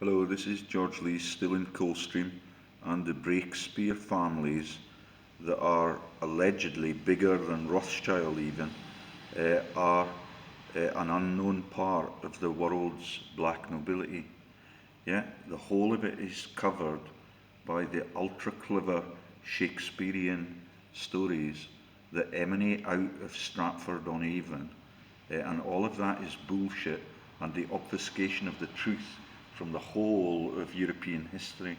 Hello, this is George Lee, still in Coldstream, and the Breakspear families that are allegedly bigger than Rothschild even are an unknown part of the world's black nobility. Yeah, the whole of it is covered by the ultra clever Shakespearean stories that emanate out of Stratford-on-Avon, and all of that is bullshit and the obfuscation of the truth from the whole of European history.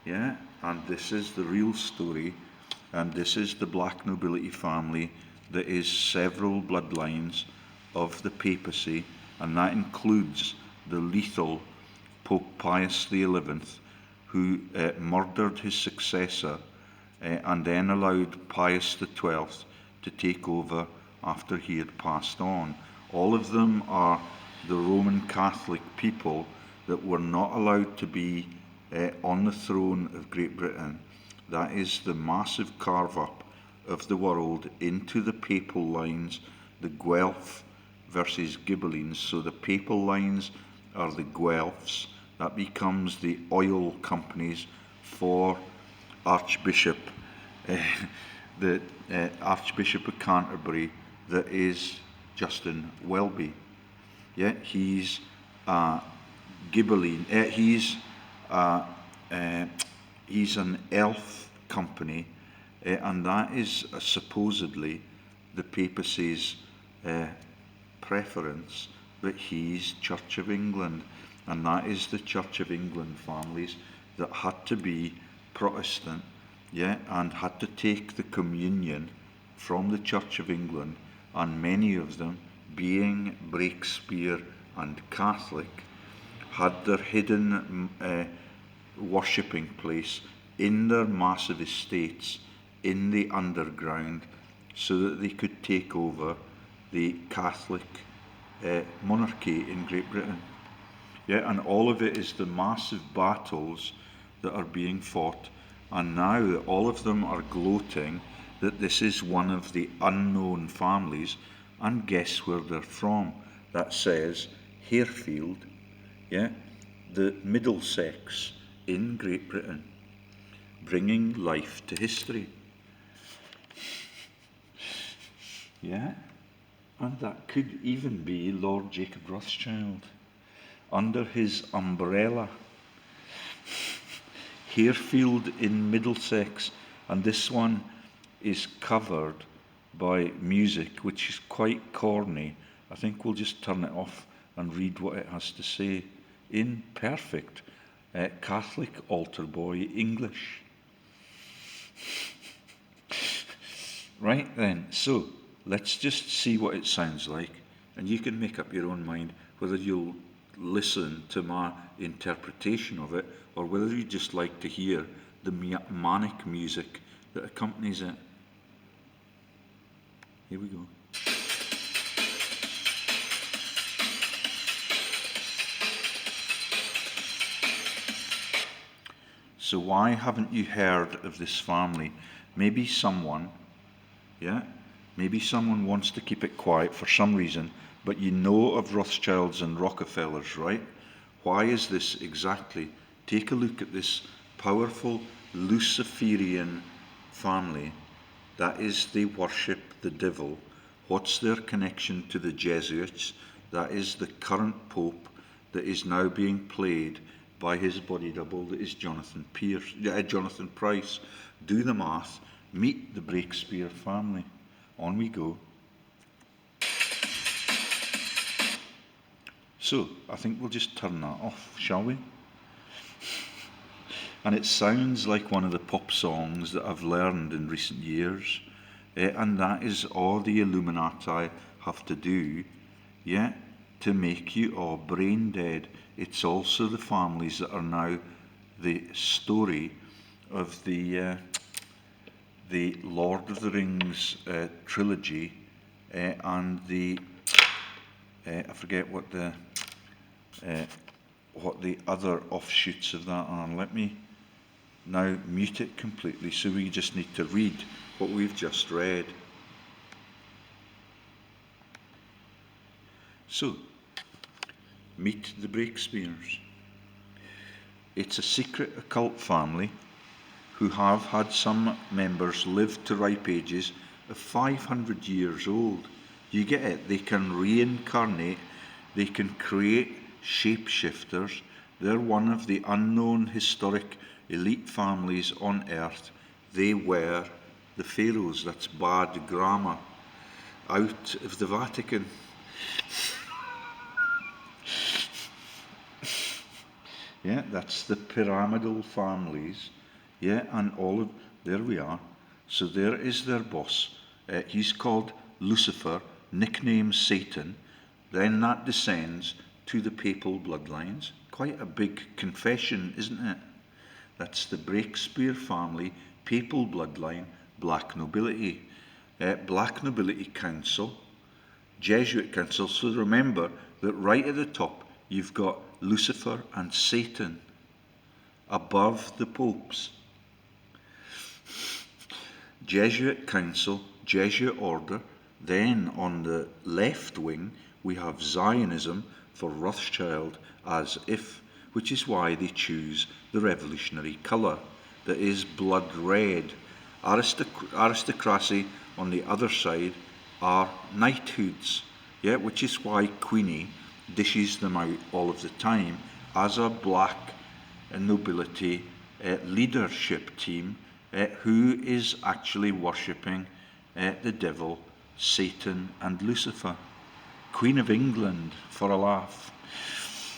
Yeah, and this is the real story, and this is the black nobility family that is several bloodlines of the papacy, and that includes the lethal Pope Pius XI, who murdered his successor and then allowed Pius XII to take over after he had passed on. All of them are the Roman Catholic people that were not allowed to be on the throne of Great Britain. That is the massive carve-up of the world into the papal lines, the Guelph versus Ghibellines. So the papal lines are the Guelphs. That becomes the oil companies for Archbishop, the Archbishop of Canterbury, that is Justin Welby. Yeah, he's Ghibelline. He's an elf company, and that is supposedly the papacy's preference, that he's Church of England, and that is the Church of England families that had to be Protestant, yeah, and had to take the communion from the Church of England, and many of them, being Breakspear and Catholic, had their hidden worshipping place in their massive estates in the underground, so that they could take over the Catholic monarchy in Great Britain. Yeah, and all of it is the massive battles that are being fought, and now all of them are gloating that this is one of the unknown families, and guess where they're from? That says Harefield, yeah, the Middlesex in Great Britain, bringing life to history. Yeah, and that could even be Lord Jacob Rothschild, under his umbrella. Harefield in Middlesex, and this one is covered by music which is quite corny. I think we'll just turn it off and read what it has to say in perfect Catholic altar boy English. Right then, so let's just see what it sounds like, and you can make up your own mind whether you'll listen to my interpretation of it, or whether you just like to hear the manic music that accompanies it. Here we go. So why haven't you heard of this family? Maybe someone wants to keep it quiet for some reason, but you know of Rothschilds and Rockefellers, right? Why is this exactly? Take a look at this powerful Luciferian family. That is, they worship the devil. What's their connection to the Jesuits? That is the current Pope that is now being played by his body double, that is Jonathan Price. Do the math, meet the Breakspear family. On we go. So, I think we'll just turn that off, shall we? And it sounds like one of the pop songs that I've learned in recent years, and that is all the Illuminati have to do, yeah, to make you all brain dead. It's also the families that are now the story of the Lord of the Rings trilogy, and the I forget what the other offshoots of that are. Let me now mute it completely, so we just need to read what we've just read. So, meet the Breakspears. It's a secret occult family who have had some members live to ripe ages of 500 years old. You get it? They can reincarnate, they can create shapeshifters. They're one of the unknown historic elite families on earth. They were the pharaohs. That's bad grammar. Out of the Vatican. Yeah, that's the pyramidal families. Yeah, and all of, there we are. So there is their boss. He's called Lucifer, nicknamed Satan. Then that descends to the papal bloodlines. Quite a big confession, isn't it? That's the Breakspear family, papal bloodline, black nobility. Black nobility council, Jesuit council. So remember that right at the top you've got Lucifer and Satan above the popes. Jesuit council, Jesuit order. Then on the left wing we have Zionism for Rothschild, as if, which is why they choose the revolutionary colour that is blood red. Aristocracy on the other side are knighthoods, yeah, which is why Queenie dishes them out all of the time as a black nobility leadership team who is actually worshipping the devil, Satan and Lucifer. Queen of England for a laugh.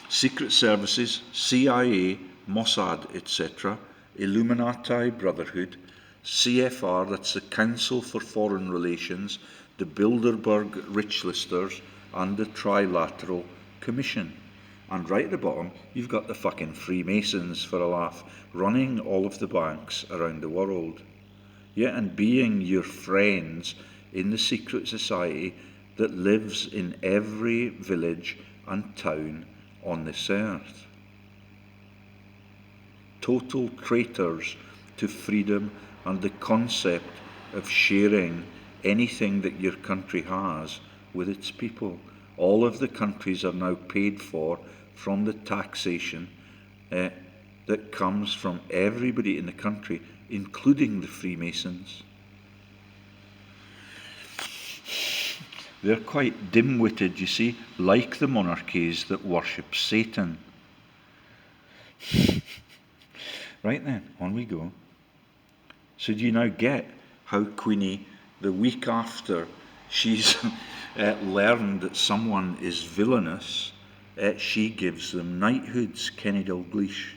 Secret services, CIA, Mossad, etc., Illuminati Brotherhood, CFR, that's the Council for Foreign Relations, the Bilderberg Richlisters, and the Trilateral Commission. And right at the bottom, you've got the fucking Freemasons for a laugh, running all of the banks around the world. Yeah, and being your friends in the secret society that lives in every village and town on this earth. Total traitors to freedom and the concept of sharing anything that your country has with its people. All of the countries are now paid for from the taxation that comes from everybody in the country, including the Freemasons. They're quite dim-witted, you see, like the monarchies that worship Satan. Right then, on we go. So do you now get how Queenie, the week after she's learned that someone is villainous, she gives them knighthoods, Kenny Dalglish.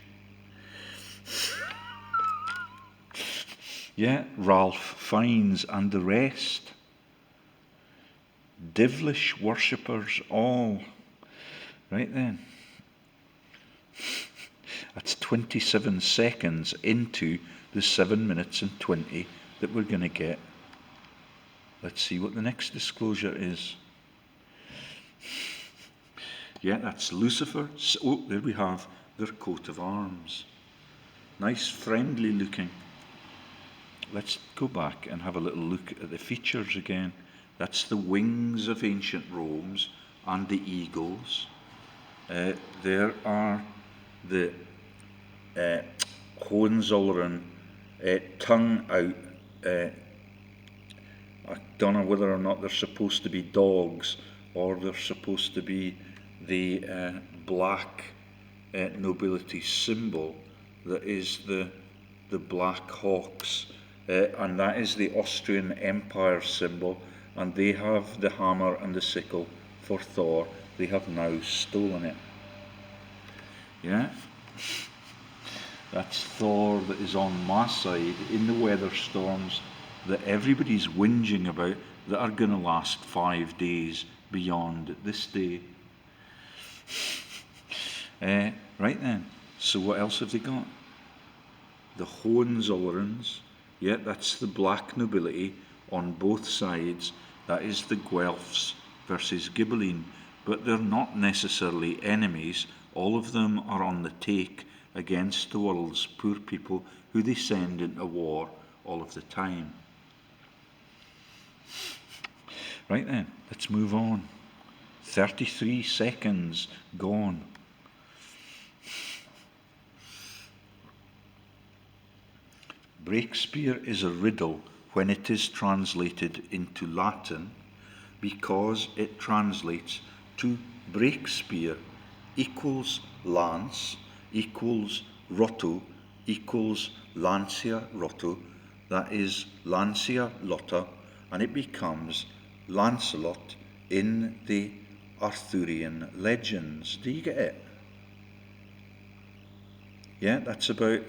Yeah, Ralph Fiennes and the rest. Devilish worshippers all. Right then. That's 27 seconds into the 7 minutes and 20 that we're going to get. Let's see what the next disclosure is. Yeah, that's Lucifer. Oh, there we have their coat of arms. Nice, friendly looking. Let's go back and have a little look at the features again. That's the wings of ancient Rome's and the eagles. There are the Hohenzollern tongue out. I don't know whether or not they're supposed to be dogs or they're supposed to be the black nobility symbol that is the black hawks, and that is the Austrian Empire symbol, and they have the hammer and the sickle for Thor. They have now stolen it. Yeah, that's Thor that is on my side in the weather storms that everybody's whinging about that are going to last 5 days beyond this day. Right then, so what else have they got? The Hohenzollerns, yeah, that's the black nobility on both sides. That is the Guelphs versus Ghibelline, but they're not necessarily enemies. All of them are on the take against the world's poor people who they send into war all of the time. Right then, let's move on. 33 seconds gone. Breakspear is a riddle when it is translated into Latin, because it translates to Breakspear equals lance equals rotto equals lancia rotto, that is lancia lotta, and it becomes Lancelot in the Arthurian legends. Do you get it? Yeah, that's about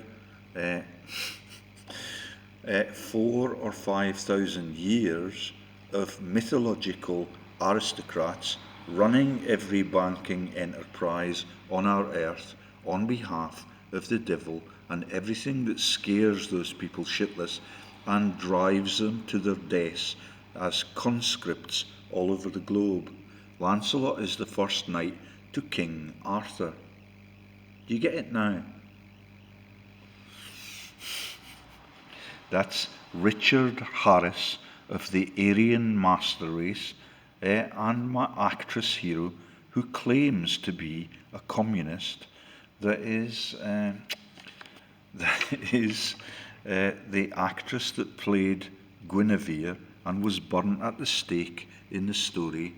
4 or 5,000 years of mythological aristocrats running every banking enterprise on our earth on behalf of the devil and everything that scares those people shitless and drives them to their deaths as conscripts all over the globe. Lancelot is the first knight to King Arthur. Do you get it now? That's Richard Harris of the Aryan Master Race, and my actress hero who claims to be a communist, that is the actress that played Guinevere and was burnt at the stake in the story,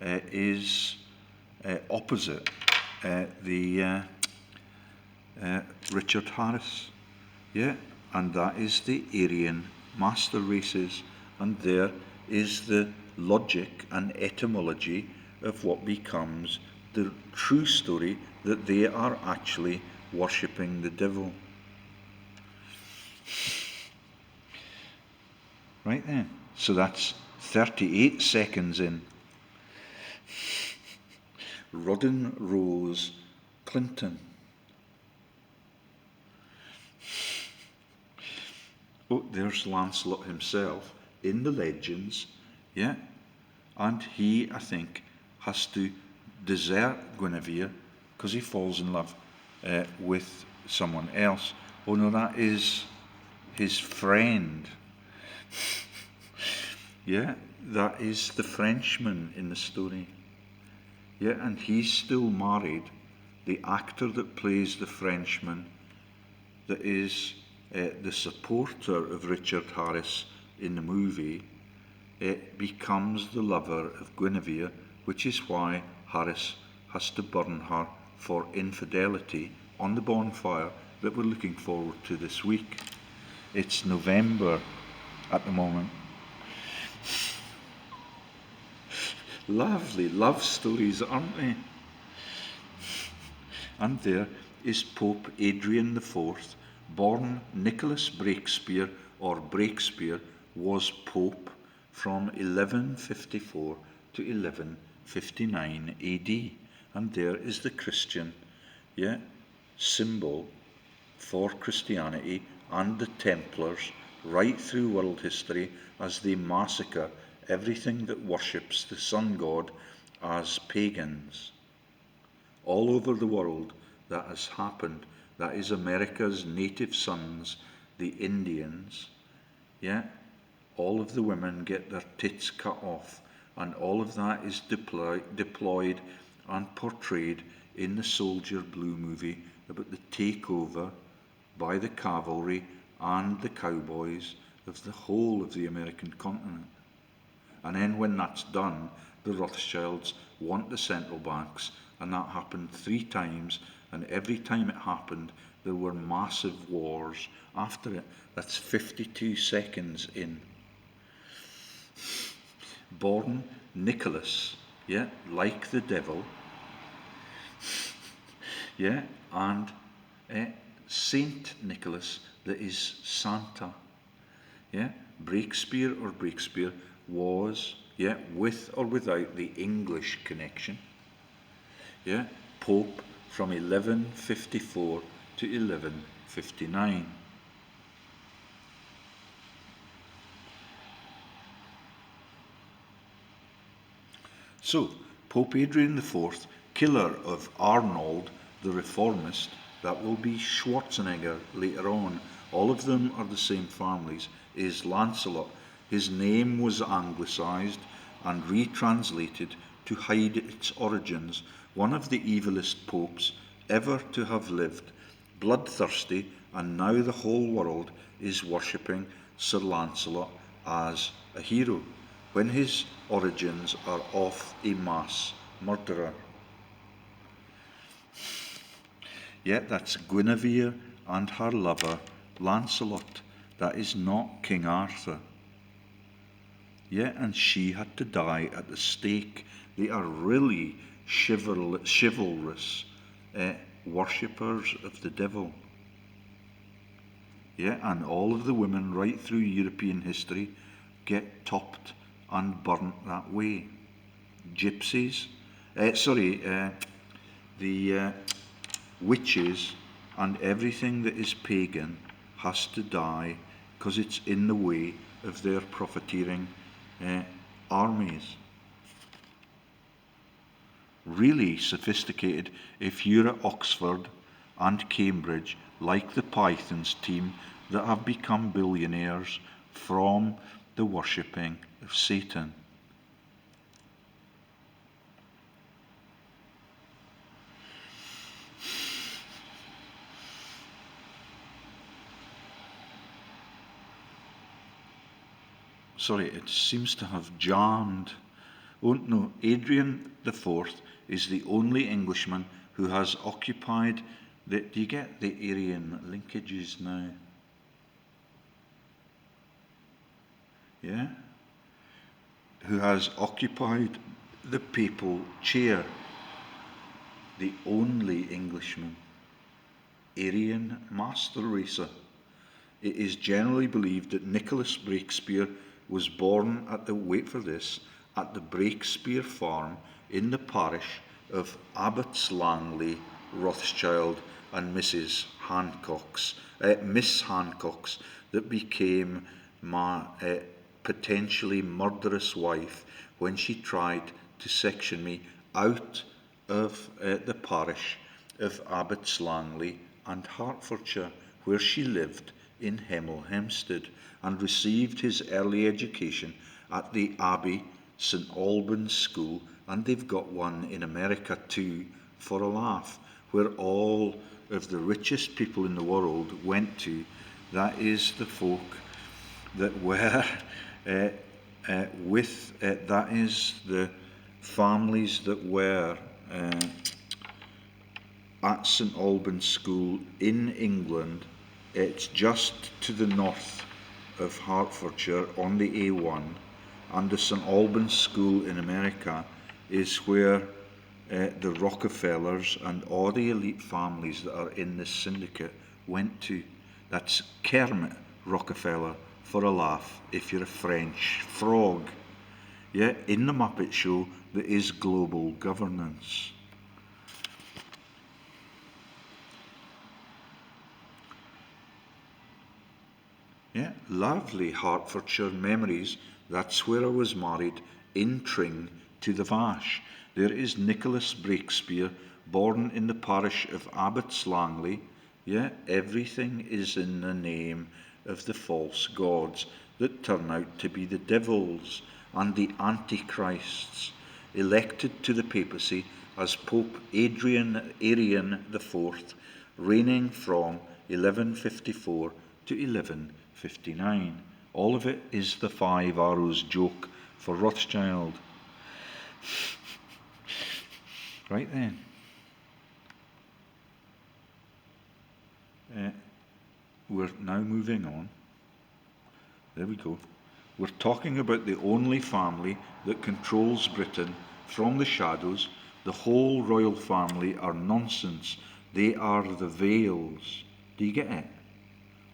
is opposite the Richard Harris. Yeah, and that is the Aryan Master Races, and there is the logic and etymology of what becomes the true story, that they are actually worshipping the devil. Right then, so that's 38 seconds in. Rodden Rose Clinton. Oh, there's Lancelot himself in the legends, yeah, and he, I think, has to desert Guinevere because he falls in love with someone else. Oh no, that is his friend. Yeah, that is the Frenchman in the story. Yeah, and he's still married. The actor that plays the Frenchman, that is the supporter of Richard Harris in the movie, becomes the lover of Guinevere, which is why Harris has to burn her for infidelity on the bonfire that we're looking forward to this week. It's November at the moment. Lovely love stories, aren't they? And there is Pope Adrian IV, born Nicholas Breakspear, or Breakspear, was Pope from 1154 to 1159 AD. And there is the Christian, yeah, symbol for Christianity and the Templars right through world history as they massacre everything that worships the sun god as pagans. All over the world that has happened. That is America's native sons, the Indians. Yeah, all of the women get their tits cut off, and all of that is deployed and portrayed in the Soldier Blue movie about the takeover by the cavalry and the cowboys of the whole of the American continent. And then when that's done, the Rothschilds want the central banks, and that happened 3 times, and every time it happened, there were massive wars after it. That's 52 seconds in. Born Nicholas, yeah, like the devil, yeah, and Saint Nicholas, that is Santa, yeah. Breakspear or Breakspear was, yeah, with or without the English connection, yeah, Pope from 1154 to 1159. So, Pope Adrian IV, killer of Arnold the Reformist, that will be Schwarzenegger later on, all of them are the same families, is Lancelot. His name was anglicised and retranslated to hide its origins. One of the evilest popes ever to have lived, bloodthirsty and now the whole world is worshipping Sir Lancelot as a hero, when his origins are of a mass murderer. Yet that's Guinevere and her lover Lancelot. That is not King Arthur. Yeah, and she had to die at the stake. They are really chivalrous worshippers of the devil. Yeah, and all of the women right through European history get topped and burnt that way. Gypsies, the witches and everything that is pagan has to die because it's in the way of their profiteering armies. Really sophisticated if you're at Oxford and Cambridge, like the Pythons team that have become billionaires from the worshipping of Satan. Sorry, it seems to have jammed. Oh no, Adrian IV is the only Englishman who has occupied the, do you get the Aryan linkages now? Yeah? Who has occupied the papal chair. The only Englishman. Aryan master racer. It is generally believed that Nicholas Breakspear was born at the, wait for this, at the Breakspear farm in the parish of Abbots Langley, Rothschild and Miss Hancock's that became my potentially murderous wife when she tried to section me out of the parish of Abbots Langley and Hertfordshire, where she lived in Hemel, Hemstead, and received his early education at the Abbey St Albans School, and they've got one in America too, for a laugh, where all of the richest people in the world went to. That is the folk that were that is the families that were at St Albans School in England. It's just to the north of Hertfordshire on the A1, and the St Albans School in America is where the Rockefellers and all the elite families that are in this syndicate went to. That's Kermit Rockefeller, for a laugh, if you're a French frog. Yeah, in the Muppet Show there is global governance. Yeah, lovely Hertfordshire memories. That's where I was married, in Tring to the Vash. There is Nicholas Breakspear, born in the parish of Abbots Langley. Yeah, everything is in the name of the false gods that turn out to be the devils and the antichrists, elected to the papacy as Pope Arian IV, reigning from 1154 to 1159. All of it is the Five Arrows joke for Rothschild. Right then. We're now moving on. There we go. We're talking about the only family that controls Britain from the shadows. The whole royal family are nonsense. They are the Vales. Do you get it?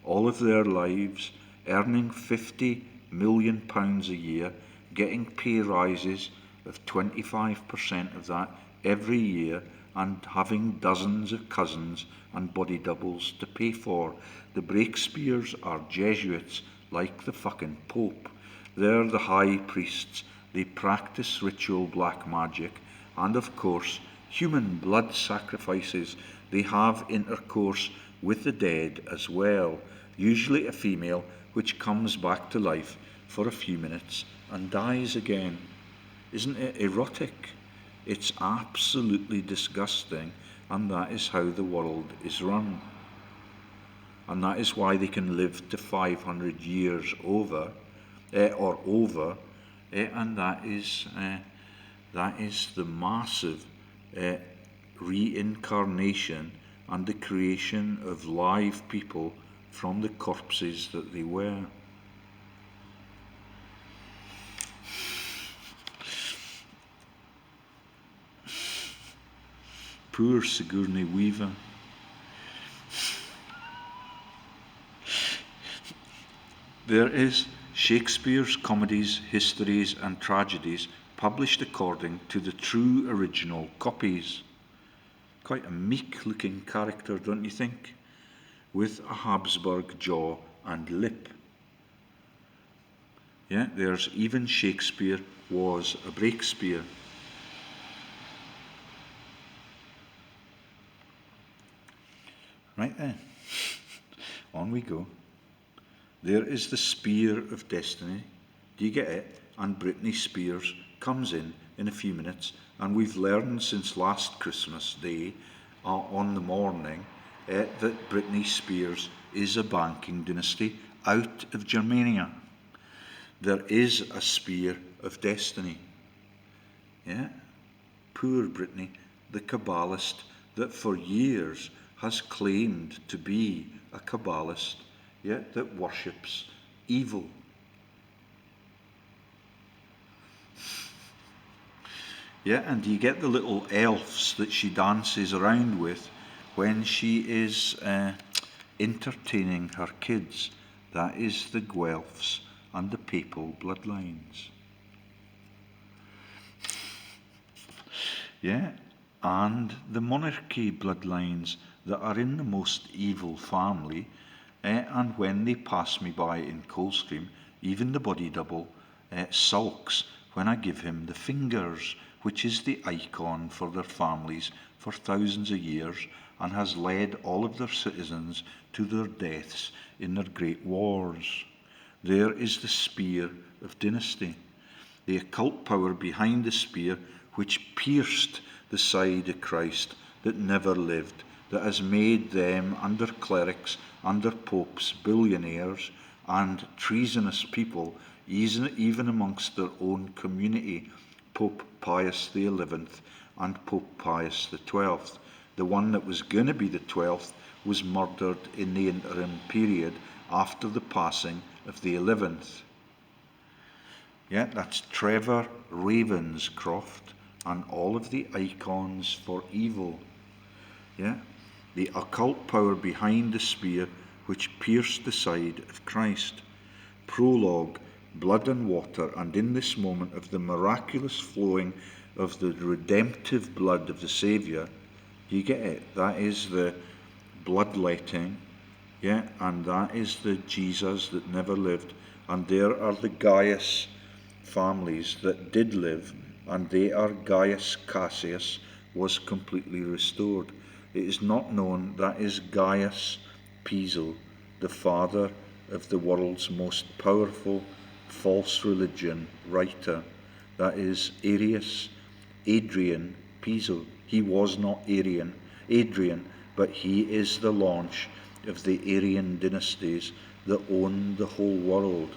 All of their lives earning £50 million a year, getting pay rises of 25% of that every year, and having dozens of cousins and body doubles to pay for. The Breakspears are Jesuits, like the fucking Pope. They're the high priests. They practice ritual black magic and, of course, human blood sacrifices. They have intercourse with the dead as well, usually a female which comes back to life for a few minutes and dies again. Isn't it erotic? It's absolutely disgusting, and that is how the world is run. and that is why they can live to 500 years over, and that is the massive reincarnation and the creation of live people from the corpses that they were. Poor Sigourney Weaver. There is Shakespeare's comedies, histories and tragedies published according to the true original copies. Quite a meek-looking character, don't you think? With a Habsburg jaw and lip. Yeah, there's even Shakespeare was a Breakspear. Right then, on we go. There is the Spear of Destiny. Do you get it? And Britney Spears comes in a few minutes, and we've learned since last Christmas Day on the morning that Britney Spears is a banking dynasty out of Germania. There is a Spear of Destiny. Yeah, poor Britney, the Kabbalist that for years has claimed to be a Kabbalist, yet that worships evil. Yeah, and you get the little elves that she dances around with when she is entertaining her kids. That is the Guelphs and the Papal bloodlines. Yeah, and the monarchy bloodlines that are in the most evil family, and when they pass me by in Coldstream, even the body double sulks when I give him the fingers, which is the icon for their families for thousands of years, and has led all of their citizens to their deaths in their great wars. There is the Spear of Dynasty, the occult power behind the spear which pierced the side of Christ that never lived, that has made them, under clerics, under popes, billionaires, and treasonous people, even amongst their own community, Pope Pius XI and Pope Pius XII. The one that was going to be the 12th was murdered in the interim period after the passing of the 11th. Yeah, that's Trevor Ravenscroft and all of the icons for evil. Yeah, the occult power behind the spear which pierced the side of Christ. Prologue, blood and water, and in this moment of the miraculous flowing of the redemptive blood of the Saviour, you get it? That is the bloodletting, yeah, and that is the Jesus that never lived, and there are the Gaius families that did live, and they are Gaius Cassius was completely restored. It is not known that is Gaius Piso, the father of the world's most powerful false religion writer. That is Adrian Piso. He was not Adrian, but he is the launch of the Arian dynasties that own the whole world.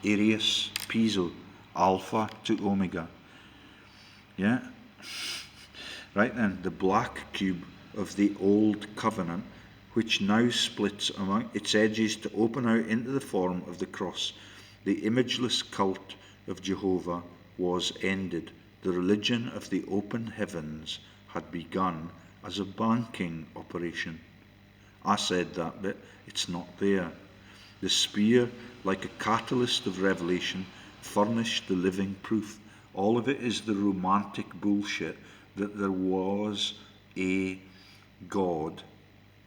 Arius Piso, Alpha to Omega. Yeah? Right then, the black cube of the old covenant, which now splits among its edges to open out into the form of the cross. The imageless cult of Jehovah was ended. The religion of the open heavens had begun as a banking operation. I said that bit, it's not there. The spear, like a catalyst of revelation, furnished the living proof. All of it is the romantic bullshit that there was a God,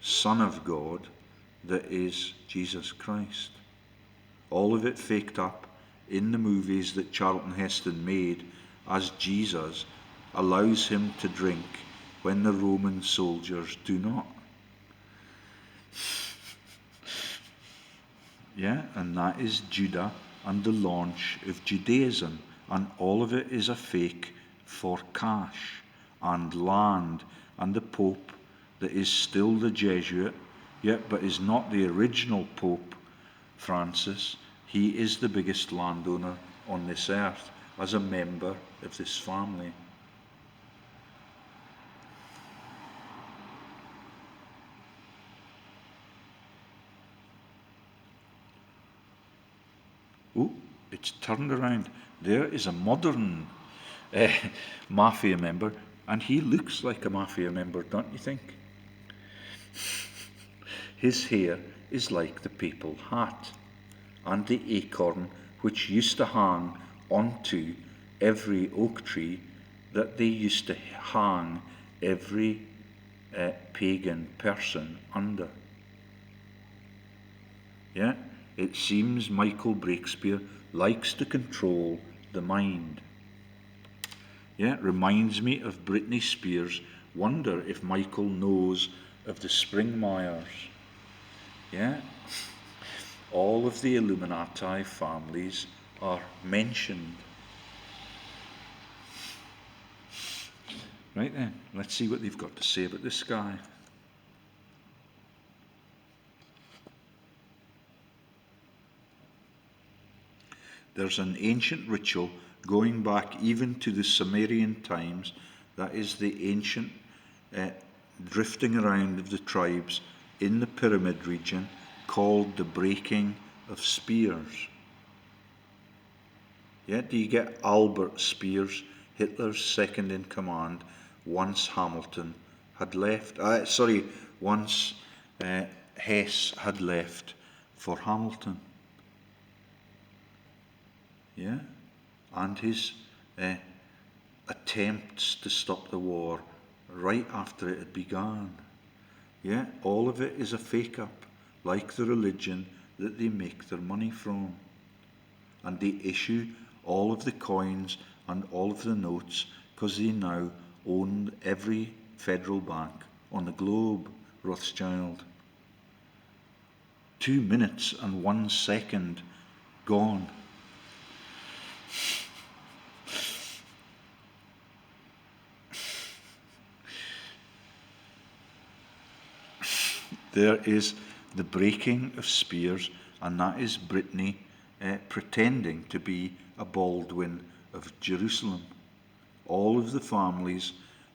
Son of God, that is Jesus Christ. All of it faked up in the movies that Charlton Heston made as Jesus allows him to drink when the Roman soldiers do not. Yeah, and that is Judah and the launch of Judaism, and all of it is a fake for cash and land, and the Pope that is still the Jesuit yeah, but is not the original Pope Francis. He is the biggest landowner on this earth as a member of this family. Oh, it's turned around. There is a modern uh, mafia member, and he looks like a mafia member, don't you think? His hair is like the papal hat, and the acorn which used to hang onto every oak tree that they used to hang every pagan person under. Yeah, it seems Michael Breakspear likes to control the mind. Yeah, it reminds me of Britney Spears. Wonder if Michael knows of the Springmeyers. Yeah, all of the Illuminati families are mentioned. Right then, let's see what they've got to say about this guy. There's an ancient ritual going back even to the Sumerian times, that is the ancient drifting around of the tribes in the pyramid region, called the breaking of spears. Yeah, do you get Albert Spears, Hitler's second in command, once Hamilton had left? Once Hess had left for Hamilton. Yeah, and his attempts to stop the war right after it had begun. Yeah, all of it is a fake up, like the religion that they make their money from. And they issue all of the coins and all of the notes because they now own every federal bank on the globe, Rothschild. 2 minutes and 1 second gone. There is the breaking of spears, and that is Brittany pretending to be a Baldwin of Jerusalem. All of the families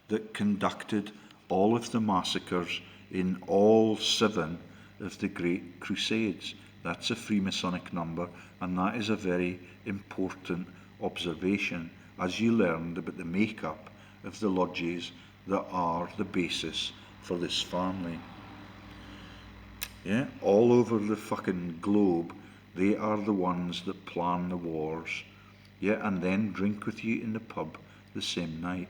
that conducted all of the massacres in all 7 of the Great Crusades. That's a Freemasonic number, and that is a very important observation as you learned about the makeup of the lodges that are the basis for this family. Yeah, all over the fucking globe, they are the ones that plan the wars. Yeah, and then drink with you in the pub the same night.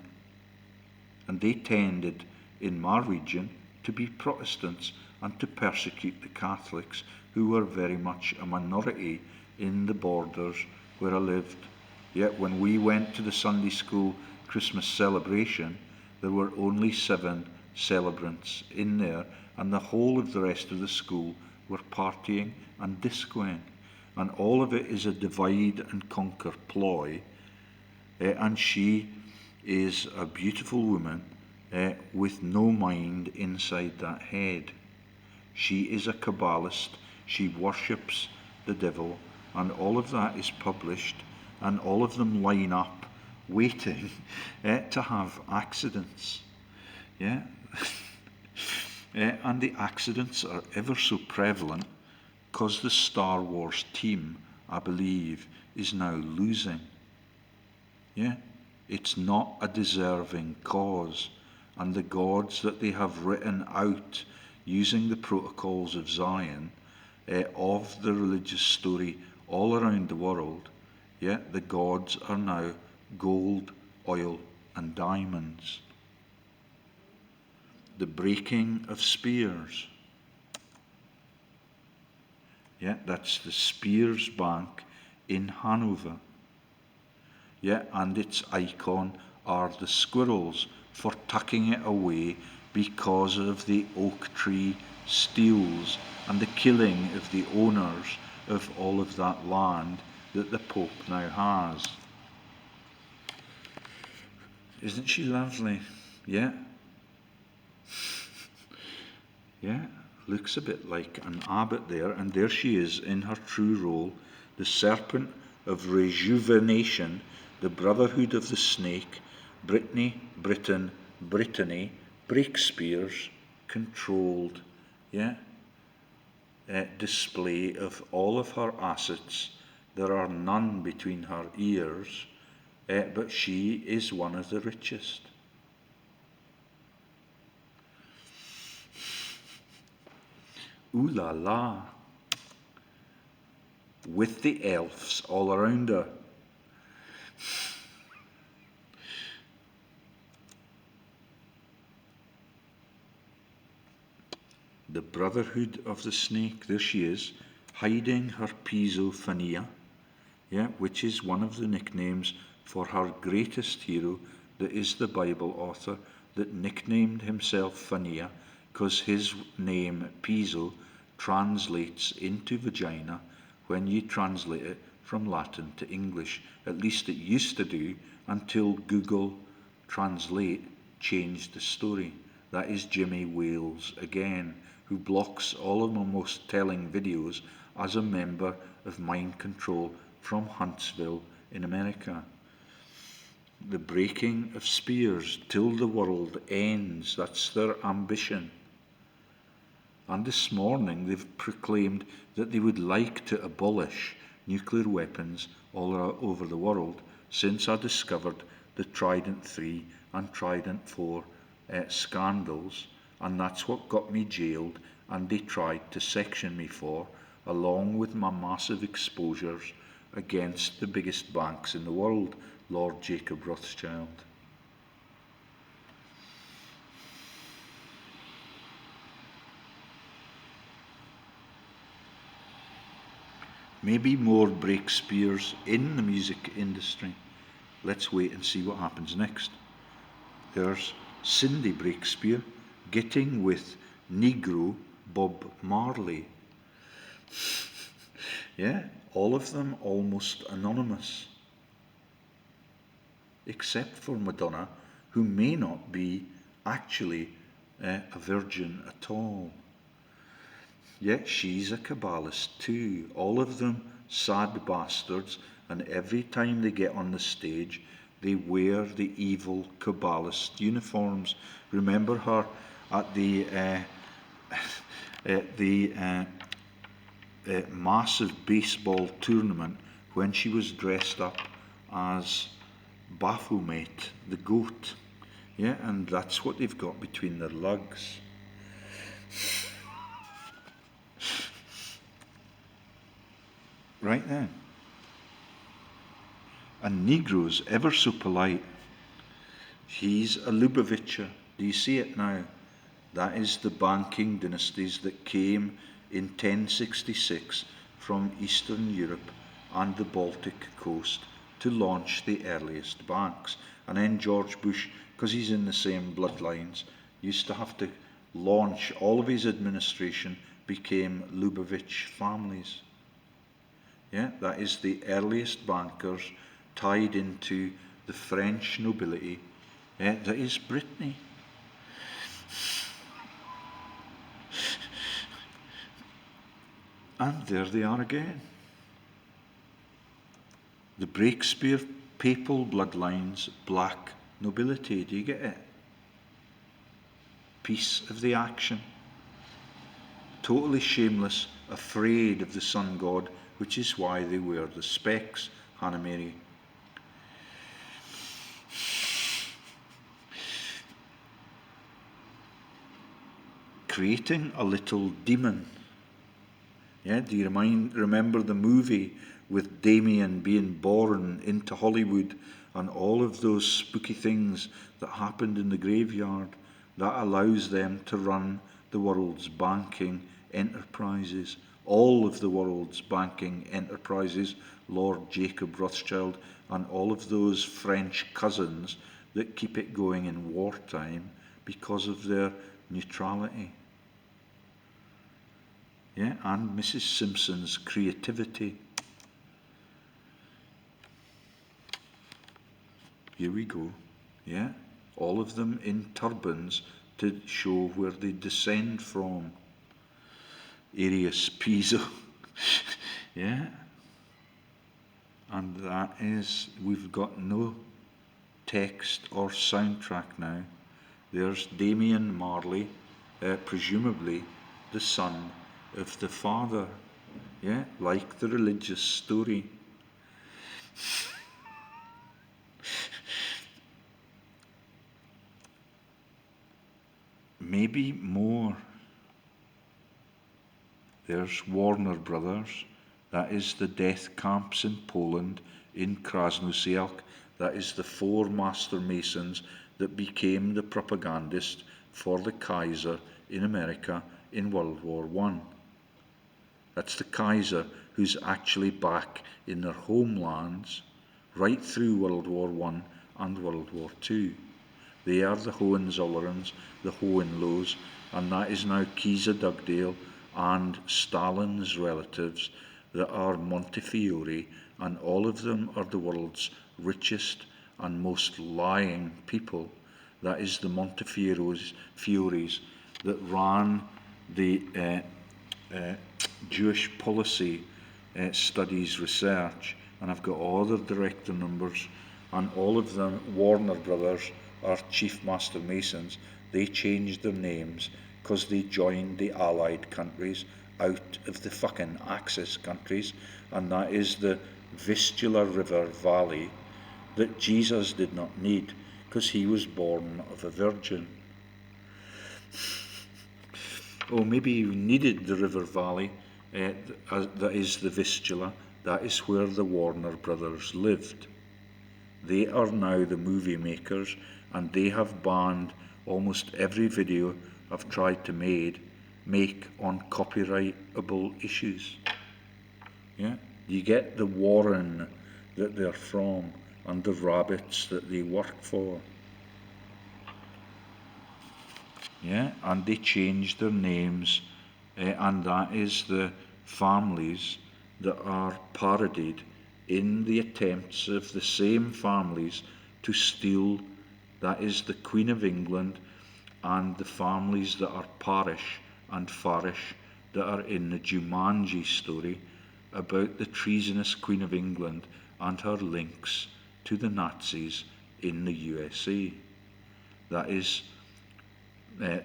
And they tended, in my region, to be Protestants and to persecute the Catholics, who were very much a minority in the borders where I lived. Yet when we went to the Sunday school Christmas celebration, there were only 7 celebrants in there, and the whole of the rest of the school were partying and discoing. And all of it is a divide and conquer ploy. And she is a beautiful woman with no mind inside that head. She is a Kabbalist. She worships the devil, and all of that is published, and all of them line up waiting to have accidents. Yeah. And the accidents are ever so prevalent because the Star Wars team, I believe, is now losing. Yeah, it's not a deserving cause, and the gods that they have written out using the protocols of Zion, of the religious story all around the world, yeah, the gods are now gold, oil, and diamonds. The breaking of spears. Yeah, that's the Spears Bank in Hanover. Yeah, and its icon are the squirrels for tucking it away because of the oak tree steals and the killing of the owners of all of that land that the Pope now has. Isn't she lovely? Yeah. Yeah. Looks a bit like an abbot there, and there she is in her true role, the serpent of rejuvenation, the brotherhood of the snake, Britain, Brittany, Breakspears, controlled, yeah, display of all of her assets. There are none between her ears, but she is one of the richest. Ooh la la, with the elves all around her. The brotherhood of the snake, there she is, hiding her Pisophania, yeah, which is one of the nicknames for her greatest hero, that is the Bible author that nicknamed himself Phania, because his name Piso translates into vagina when you translate it from Latin to English. At least it used to do, until Google Translate changed the story. That is Jimmy Wales again, who blocks all of my most telling videos as a member of Mind Control from Huntsville in America. The breaking of spears till the world ends, that's their ambition. And this morning they've proclaimed that they would like to abolish nuclear weapons all over the world, since I discovered the Trident 3 and Trident 4 scandals, and that's what got me jailed, and they tried to section me for, along with my massive exposures against the biggest banks in the world, Lord Jacob Rothschild. Maybe more Breakspears in the music industry. Let's wait and see what happens next. There's Cindy Breakspear getting with Negro Bob Marley. Yeah, all of them almost anonymous, except for Madonna, who may not be actually a virgin at all. Yet she's a Kabbalist too. All of them sad bastards, and every time they get on the stage, they wear the evil Kabbalist uniforms. Remember her at the massive baseball tournament when she was dressed up as Baphomet, the goat. Yeah, and that's what they've got between their lugs. Right then. And Negro's ever so polite. He's a Lubavitcher. Do you see it now? That is the banking dynasties that came in 1066 from Eastern Europe and the Baltic coast to launch the earliest banks. And then George Bush, because he's in the same bloodlines, used to have to launch all of his administration, became Lubavitch families. Yeah, that is the earliest bankers tied into the French nobility. Yeah, that is Brittany. And there they are again. The Breakspear papal bloodlines, black nobility. Do you get it? Piece of the action. Totally shameless, afraid of the sun god, which is why they wear the specs, Hannah Mary. Creating a little demon. Yeah, do you remember the movie with Damien being born into Hollywood and all of those spooky things that happened in the graveyard? That allows them to run the world's banking enterprises, all of the world's banking enterprises, Lord Jacob Rothschild and all of those French cousins that keep it going in wartime because of their neutrality. Yeah, and Mrs. Simpson's creativity. Here we go. Yeah, all of them in turbans to show where they descend from. Arius Piso. Yeah. And that is, we've got no text or soundtrack now. There's Damian Marley, presumably the son of the father. Yeah, like the religious story. Maybe more. There's Warner Brothers. That is the death camps in Poland, in Krasnoselsk. That is the 4 master masons that became the propagandists for the Kaiser in America in World War I. That's the Kaiser who's actually back in their homelands right through World War I and World War II. They are the Hohenzollerns, the Hohenlohes, and that is now Kaiser Dugdale and Stalin's relatives that are Montefiore, and all of them are the world's richest and most lying people. That is the Montefiore's that ran the Jewish policy studies research, and I've got all the director numbers, and all of them, Warner Brothers, are chief master masons. They changed their names because they joined the Allied countries out of the fucking Axis countries, and that is the Vistula River Valley that Jesus did not need because he was born of a virgin. Oh, maybe he needed the river valley, that is the Vistula. That is where the Warner Brothers lived. They are now the movie makers, and they have banned almost every video I've tried to make on copyrightable issues. Yeah, you get the Warren that they're from and the rabbits that they work for. Yeah, and they changed their names, and that is the families that are parodied in the attempts of the same families to steal. That is the Queen of England and the families that are parish and farish that are in the Jumanji story about the treasonous Queen of England and her links to the Nazis in the USA. That is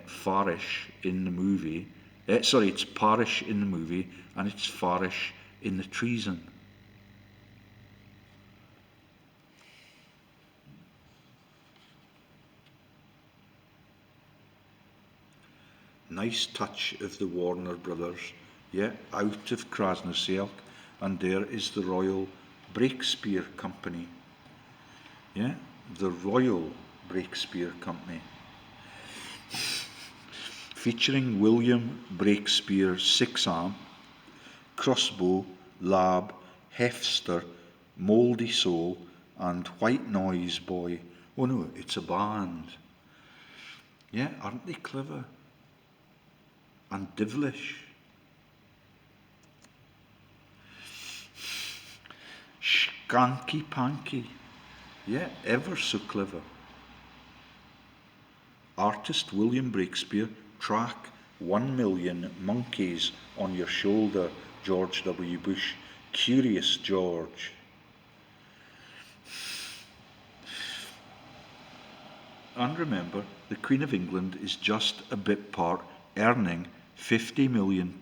farish in the movie. It's parish in the movie, and it's farish in the treason. Nice touch of the Warner Brothers, yeah, out of Krasnoselsk, and there is the Royal Breakspear Company. Yeah, the Royal Breakspear Company. Featuring William Breakspear 6-arm, crossbow, lab, hefster, mouldy soul, and white noise boy. Oh no, it's a band. Yeah, aren't they clever? And devilish. Skanky panky. Yeah, ever so clever. Artist William Breakspear, track 1 million monkeys on your shoulder, George W. Bush. Curious George. And remember, the Queen of England is just a bit part, earning £50 million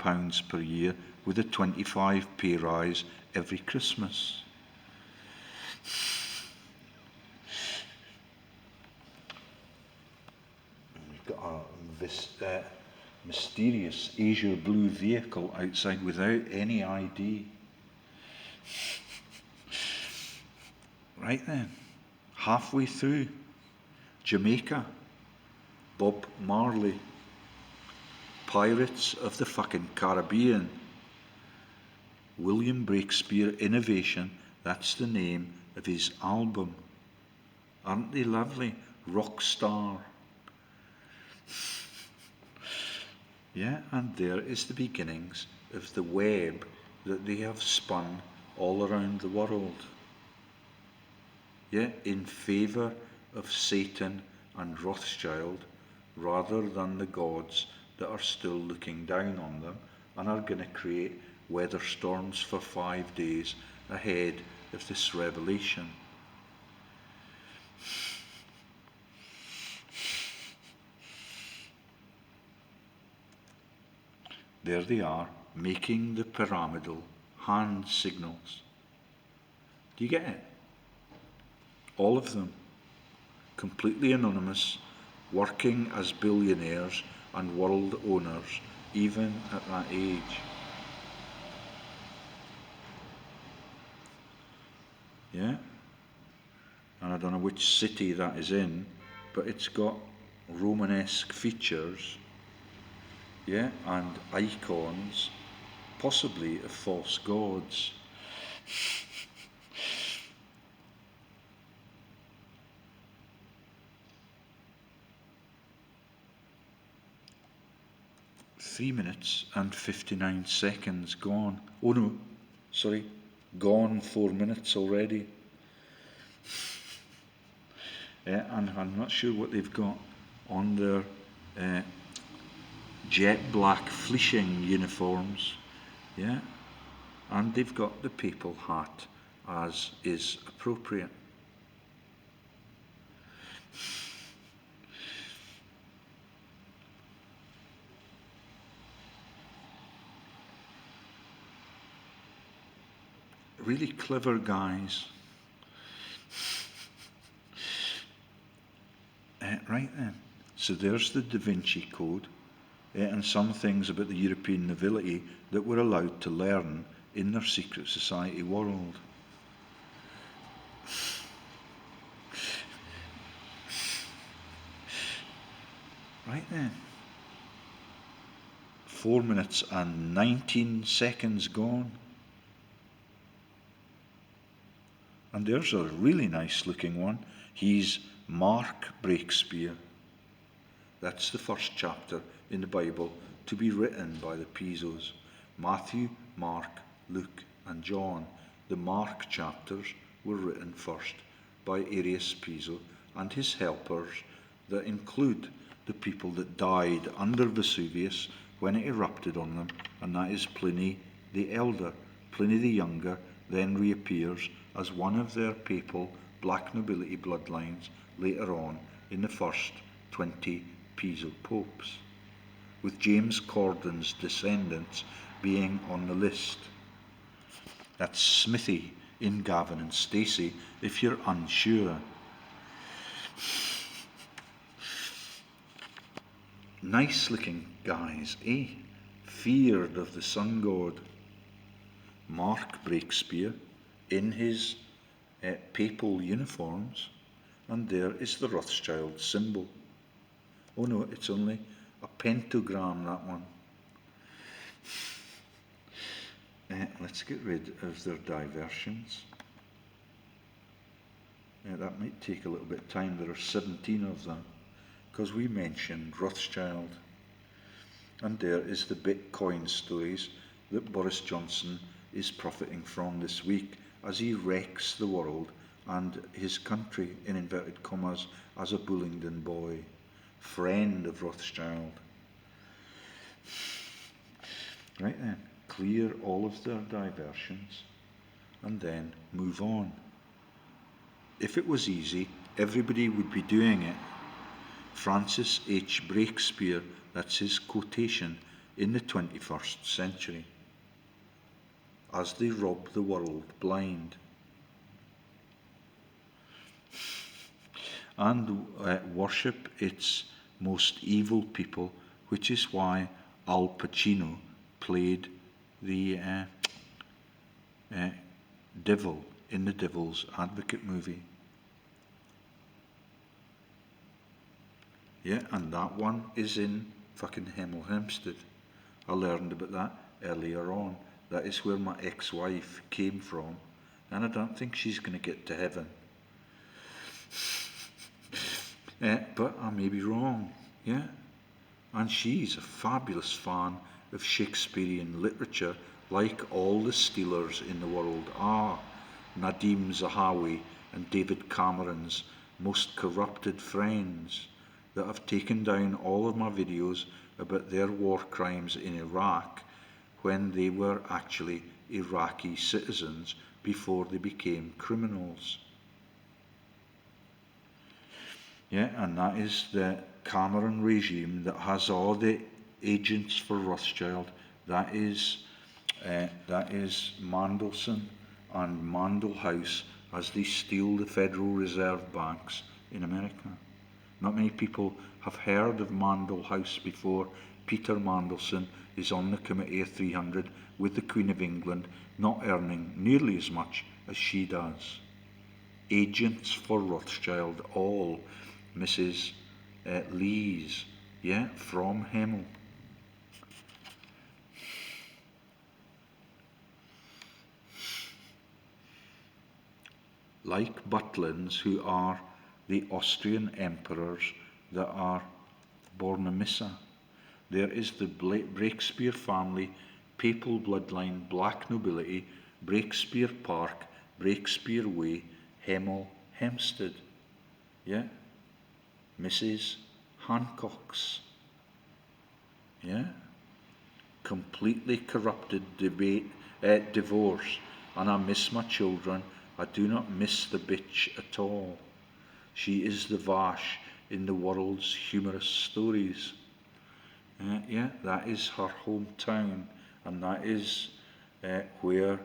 per year with a 25 pay rise every Christmas. We've got a mysterious azure blue vehicle outside without any ID. Right then, halfway through, Jamaica, Bob Marley, Pirates of the fucking Caribbean, William Breakspear Innovation, that's the name of his album. Aren't they lovely? Rockstar. Yeah, and there is the beginnings of the web that they have spun all around the world. Yeah, in favour of Satan and Rothschild rather than the gods that are still looking down on them and are going to create weather storms for 5 days ahead of this revelation. There they are, making the pyramidal hand signals. Do you get it? All of them, completely anonymous, working as billionaires and world owners, even at that age. Yeah? And I don't know which city that is in, but it's got Romanesque features, yeah, and icons, possibly of false gods. Three minutes and 59 seconds gone. Oh no, sorry, gone 4 minutes already. And I'm not sure what they've got on their jet black fleecing uniforms. Yeah, and they've got the papal hat as is appropriate. Really clever guys. Right then, so there's the Da Vinci Code, and some things about the European nobility that were allowed to learn in their secret society world. Right then, 4 minutes and 19 seconds gone. And there's a really nice looking one. He's Mark Breakspear. That's the first chapter in the Bible to be written by the Pisos. Matthew, Mark, Luke and John. The Mark chapters were written first by Arius Piso and his helpers, that include the people that died under Vesuvius when it erupted on them, and that is Pliny the Elder. Pliny the Younger then reappears as one of their papal black nobility bloodlines later on in the first 20 Piso popes, with James Corden's descendants being on the list. That's Smithy in Gavin and Stacey, if you're unsure. Nice looking guys, eh? Feared of the sun god. Mark Breakspear in his papal uniforms, and there is the Rothschild symbol. Oh no, it's only a pentagram, that one. Let's get rid of their diversions. That might take a little bit of time. There are 17 of them, because we mentioned Rothschild. And there is the Bitcoin stories that Boris Johnson is profiting from this week as he wrecks the world and his country, in inverted commas, as a Bullingdon boy, friend of Rothschild. Right then, clear all of their diversions and then move on. If it was easy, everybody would be doing it. Francis H. Breakspear, that's his quotation, in the 21st century. As they rob the world blind. And worship its most evil people, which is why Al Pacino played the devil in the Devil's Advocate movie. Yeah, and that one is in fucking Hemel, Hemstead. I learned about that earlier on. That is where my ex-wife came from, and I don't think she's going to get to heaven. But I may be wrong, yeah? And she's a fabulous fan of Shakespearean literature, like all the Steelers in the world are. Nadim Zahawi and David Cameron's most corrupted friends that have taken down all of my videos about their war crimes in Iraq when they were actually Iraqi citizens before they became criminals. Yeah, and that is the Cameron regime that has all the agents for Rothschild. That is Mandelson and Mandel House as they steal the Federal Reserve banks in America. Not many people have heard of Mandel House before. Peter Mandelson is on the Committee of 300 with the Queen of England, not earning nearly as much as she does. Agents for Rothschild, all Mrs. Lees, yeah, from Hemel. Like Butlins, who are the Austrian emperors that are Bornemissa. There is the Breakspear family, Papal bloodline, black nobility, Breakspear Park, Breakspear Way, Hemel, Hemstead. Yeah? Mrs. Hancock's. Yeah? Completely corrupted divorce. And I miss my children. I do not miss the bitch at all. She is the Vash in the world's humorous stories. Yeah, that is her hometown, and that is where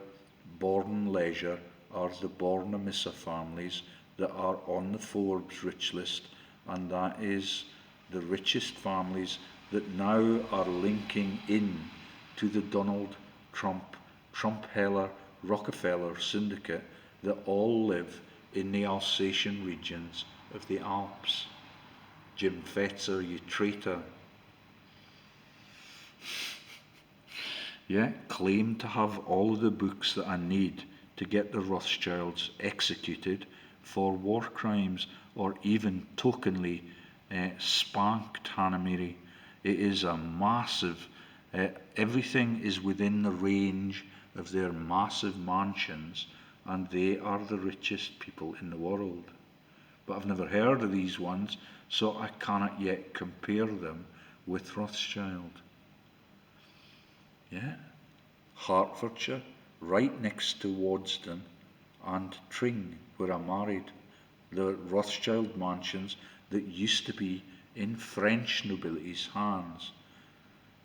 Born Leisure are the Bornemissa families that are on the Forbes rich list, and that is the richest families that now are linking in to the Donald Trump-Heller Rockefeller syndicate that all live in the Alsatian regions of the Alps. Jim Fetzer, you traitor. Yeah, claim to have all of the books that I need to get the Rothschilds executed for war crimes, or even tokenly spanked Hannah Mary. It is a massive, everything is within the range of their massive mansions, and they are the richest people in the world. But I've never heard of these ones, so I cannot yet compare them with Rothschild. Yeah, Hertfordshire, right next to Wadston and Tring, where I married. The Rothschild mansions that used to be in French nobility's hands.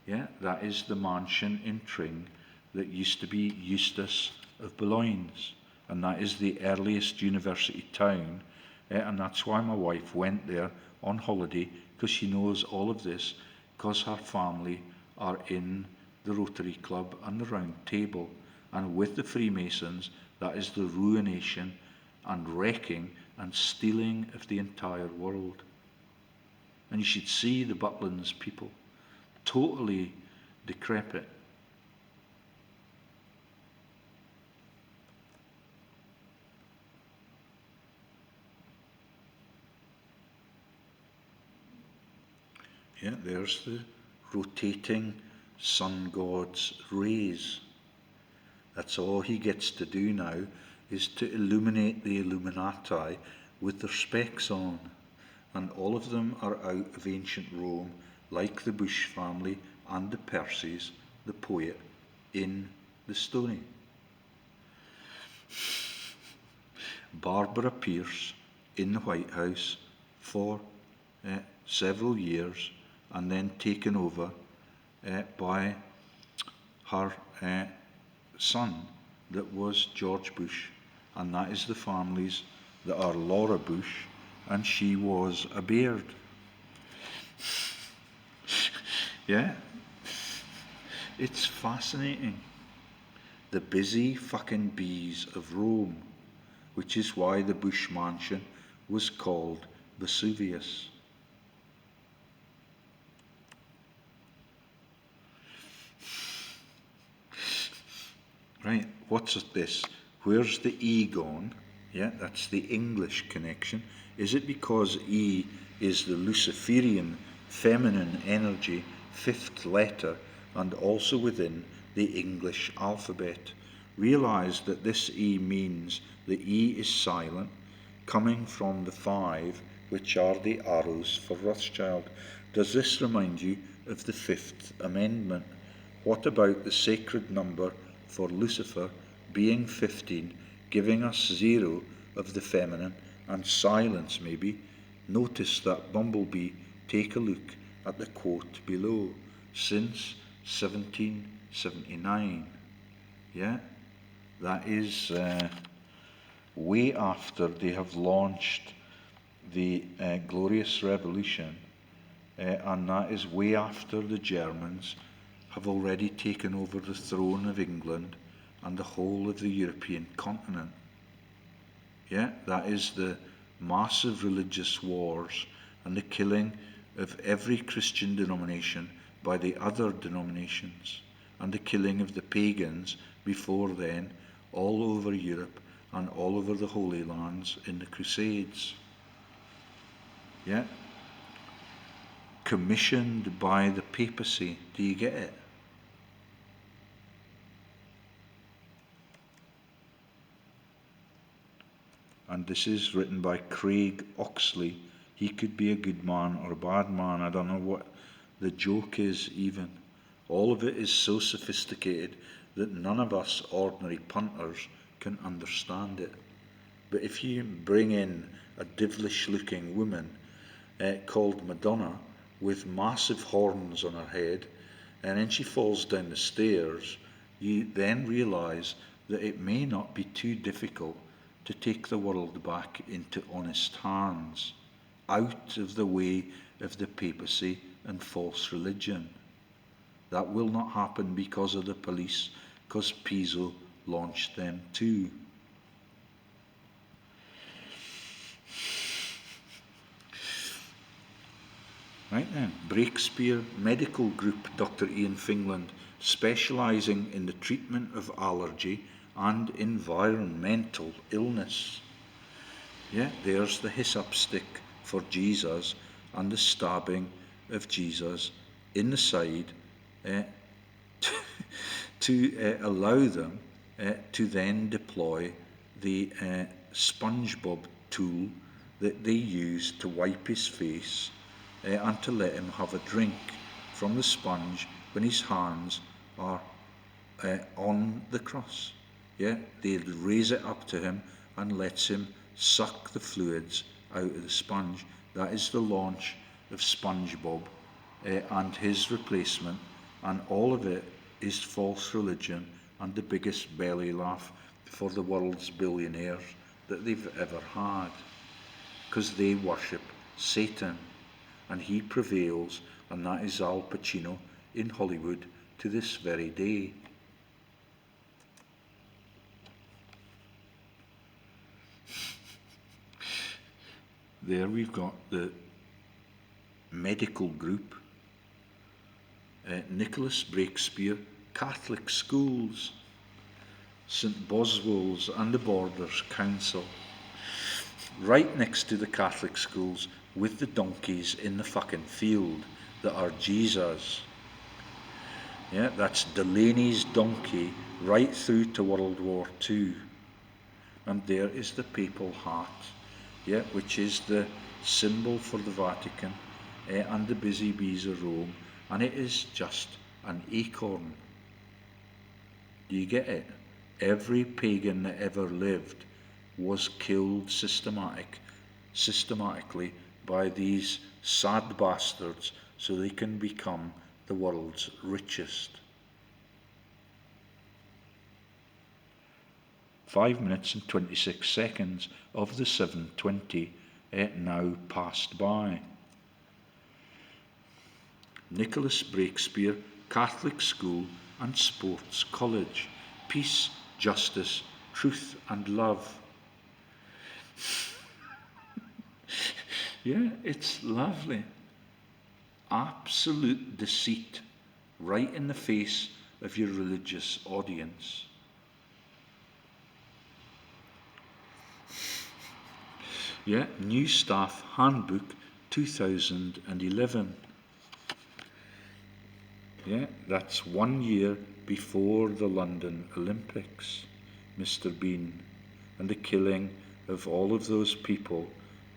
Yeah, that is the mansion in Tring that used to be Eustace of Boulogne's, and that is the earliest university town, and that's why my wife went there on holiday, because she knows all of this, because her family are in the Rotary Club and the Round Table, and with the Freemasons, that is the ruination and wrecking and stealing of the entire world. And you should see the Butlins people, totally decrepit. Yeah, there's the rotating sun god's rays. That's all he gets to do now, is to illuminate the Illuminati with their specs on. And all of them are out of ancient Rome, like the Bush family and the Percys, the poet, in the Stony. Barbara Pierce in the White House for several years, and then taken over by her son that was George Bush, and that is the families that are Laura Bush, and she was a Baird. Yeah, it's fascinating. The busy fucking bees of Rome, which is why the Bush mansion was called Vesuvius. Right, what's this? Where's the E gone? Yeah, that's the English connection. Is it because E is the Luciferian feminine energy, fifth letter, and also within the English alphabet? Realize that this E means the E is silent, coming from the 5, which are the arrows for Rothschild. Does this remind you of the Fifth Amendment, What about the sacred number for Lucifer being 15, giving us 0 of the feminine and silence maybe? Notice that bumblebee. Take a look at the quote below. Since 1779. Yeah, that is way after they have launched the Glorious Revolution, and that is way after the Germans have already taken over the throne of England and the whole of the European continent. Yeah, that is the massive religious wars and the killing of every Christian denomination by the other denominations, and the killing of the pagans before then all over Europe and all over the Holy Lands in the Crusades. Yeah, commissioned by the papacy. Do you get it? And this is written by Craig Oxley. He could be a good man or a bad man. I don't know what the joke is even. All of it is so sophisticated that none of us ordinary punters can understand it. But if you bring in a devilish looking woman called Madonna with massive horns on her head, and then she falls down the stairs, you then realise that it may not be too difficult to take the world back into honest hands, out of the way of the papacy and false religion. That will not happen because of the police, because Piso launched them too. Right then, Breakspear Medical Group, Dr. Ian Fingland, specialising in the treatment of allergy and environmental illness. Yeah, there's the hyssop stick for Jesus and the stabbing of Jesus in the side to allow them to then deploy the SpongeBob tool that they use to wipe his face and to let him have a drink from the sponge when his hands are on the cross. Yeah, they raise it up to him and lets him suck the fluids out of the sponge. That is the launch of SpongeBob and his replacement, and all of it is false religion and the biggest belly laugh for the world's billionaires that they've ever had, because they worship Satan and he prevails, and that is Al Pacino in Hollywood to this very day. There we've got the medical group, Nicholas Breakspear, Catholic Schools, St Boswell's and the Borders Council, right next to the Catholic schools with the donkeys in the fucking field that are Jesus. Yeah, that's Delaney's donkey right through to World War II. And there is the papal hat, yeah, which is the symbol for the Vatican and the busy bees of Rome, and it is just an acorn. Do you get it? Every pagan that ever lived was killed systematically by these sad bastards so they can become the world's richest. 5 minutes and 26 seconds of the 7:20 now passed by. Nicholas Breakspear, Catholic School and Sports College. Peace, justice, truth and love. Yeah, it's lovely. Absolute deceit right in the face of your religious audience. Yeah, New Staff Handbook 2011. Yeah, that's 1 year before the London Olympics, Mr. Bean, and the killing of all of those people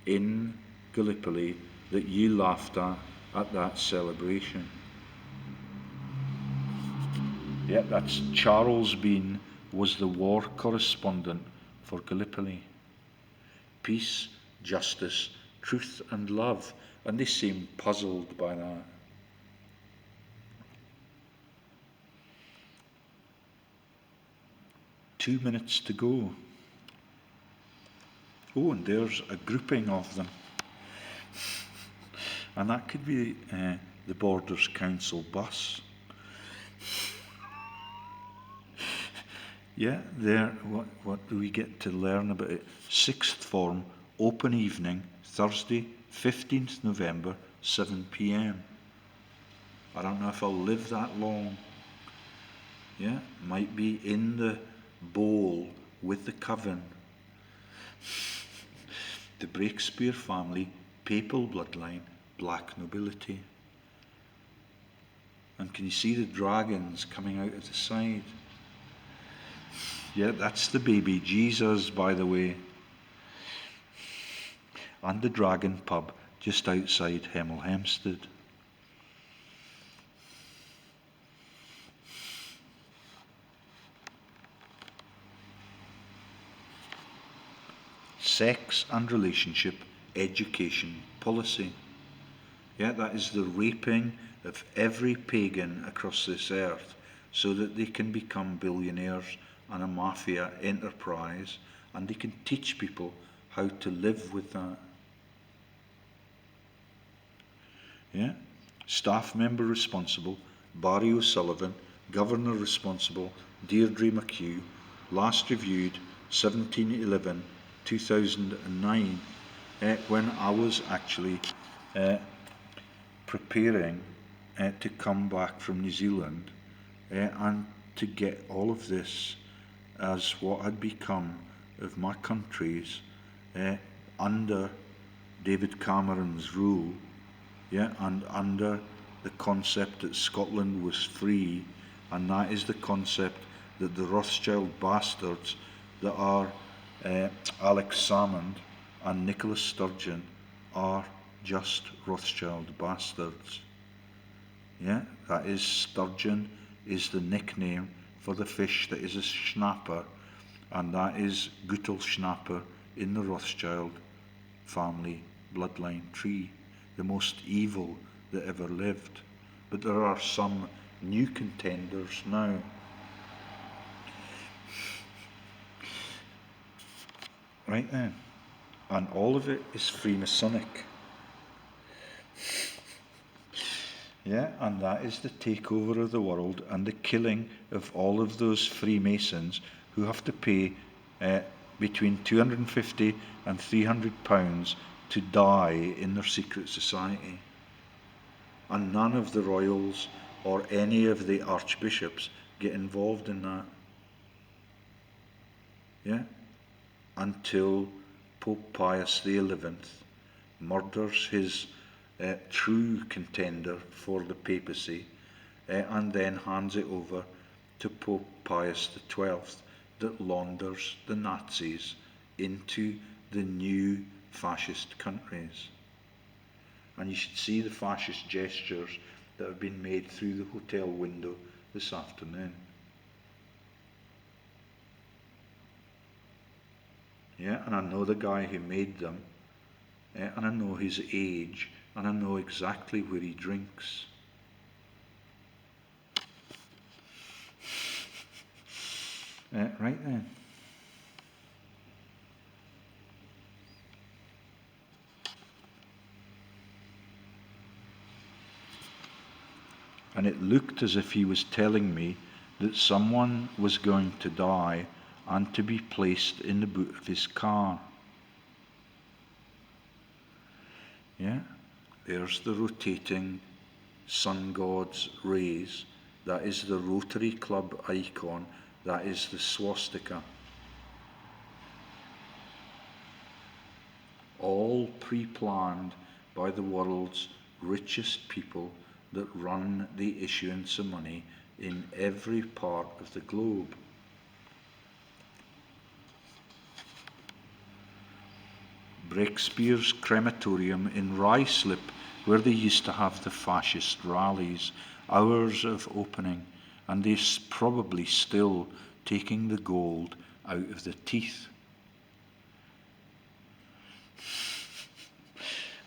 in Gallipoli that you laughed at that celebration. Yeah, that's Charles Bean was the war correspondent for Gallipoli. Peace, justice, truth and love. And they seemed puzzled by that. Two minutes to go. Oh, and there's a grouping of them. And that could be the Borders Council bus. Yeah, there, what do we get to learn about it? Sixth form, open evening, Thursday, 15th November, 7 p.m. I don't know if I'll live that long. Yeah, might be in the bowl with the coven. The Breakspear family, Papal bloodline, black nobility. And can you see the dragons coming out of the side? Yeah, that's the baby Jesus, by the way. And the Dragon pub just outside Hemel, Hemstead. Sex and relationship education policy. Yeah, that is the raping of every pagan across this earth so that they can become billionaires and a mafia enterprise, and they can teach people how to live with that. Yeah, staff member responsible, Barry O'Sullivan, governor responsible, Deirdre McHugh, last reviewed 17/11/2009, when I was actually preparing to come back from New Zealand and to get all of this as what had become of my countries under David Cameron's rule, yeah, and under the concept that Scotland was free, and that is the concept that the Rothschild bastards that are Alex Salmond and Nicholas Sturgeon are just Rothschild bastards. Yeah, that is, Sturgeon is the nickname for the fish that is a schnapper, and that is Gutel Schnapper in the Rothschild family bloodline tree, the most evil that ever lived. But there are some new contenders now. Right then, and all of it is Freemasonic. Yeah, and that is the takeover of the world and the killing of all of those Freemasons who have to pay between £250 and £300 to die in their secret society. And none of the royals or any of the archbishops get involved in that. Yeah, until Pope Pius XI murders his true contender for the papacy and then hands it over to Pope Pius XII that launders the Nazis into the new fascist countries. And you should see the fascist gestures that have been made through the hotel window this afternoon. Yeah, and I know the guy who made them, and I know his age, and I know exactly where he drinks. Right then. And it looked as if he was telling me that someone was going to die and to be placed in the boot of his car. Yeah, there's the rotating sun god's rays. That is the Rotary Club icon. That is the swastika. All pre-planned by the world's richest people that run the issuance of money in every part of the globe. Breakspear's crematorium in Ruislip, where they used to have the fascist rallies, hours of opening, and they're probably still taking the gold out of the teeth.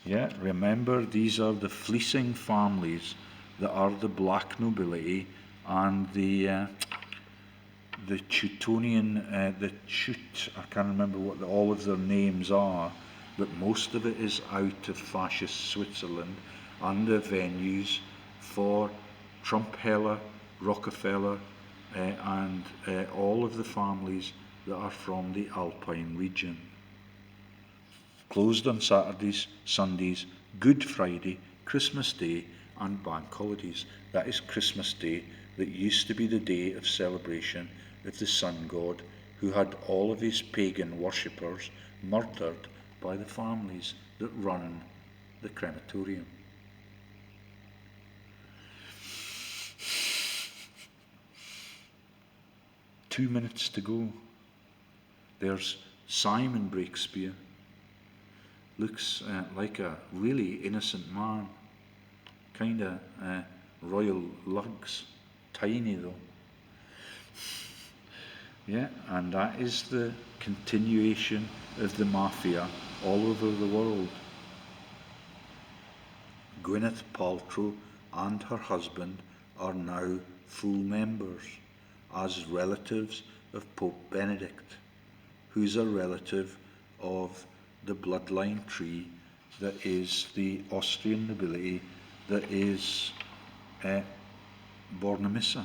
Yeah, remember, these are the fleecing families that are the black nobility and the Teutonian, I can't remember what all of their names are, but most of it is out of fascist Switzerland, and the venues for TrumpTerr, Rockefeller, and all of the families that are from the Alpine region. Closed on Saturdays, Sundays, Good Friday, Christmas Day, and bank holidays. That is Christmas Day, that used to be the day of celebration of the sun god, who had all of his pagan worshippers murdered by the families that run the crematorium. Two minutes to go. There's Simon Breakspear. Looks like a really innocent man. Kinda royal lugs. Tiny though. Yeah, and that is the continuation of the mafia all over the world. Gwyneth Paltrow and her husband are now full members as relatives of Pope Benedict, who's a relative of the bloodline tree that is the Austrian nobility that is Bornemissa.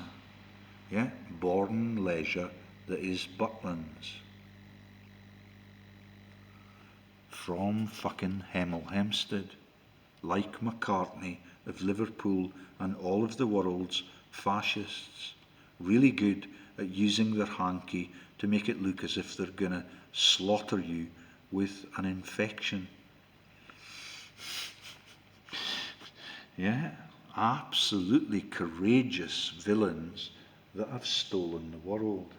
Yeah, Born Leisure that is Butlins. From fucking Hemstead, like McCartney of Liverpool and all of the world's fascists, really good at using their hanky to make it look as if they're gonna slaughter you with an infection. Yeah, absolutely courageous villains that have stolen the world.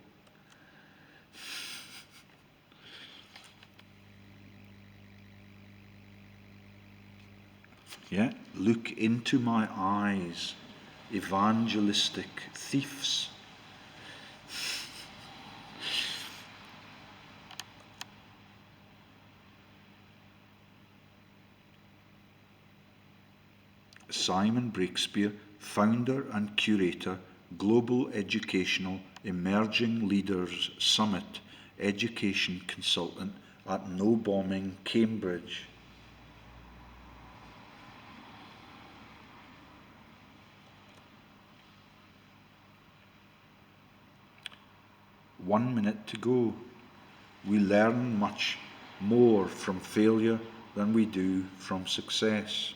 Yeah, look into my eyes, evangelistic thieves. Simon Breakspear, founder and curator, Global Educational Emerging Leaders Summit, education consultant at No Bombing, Cambridge. One minute to go. We learn much more from failure than we do from success.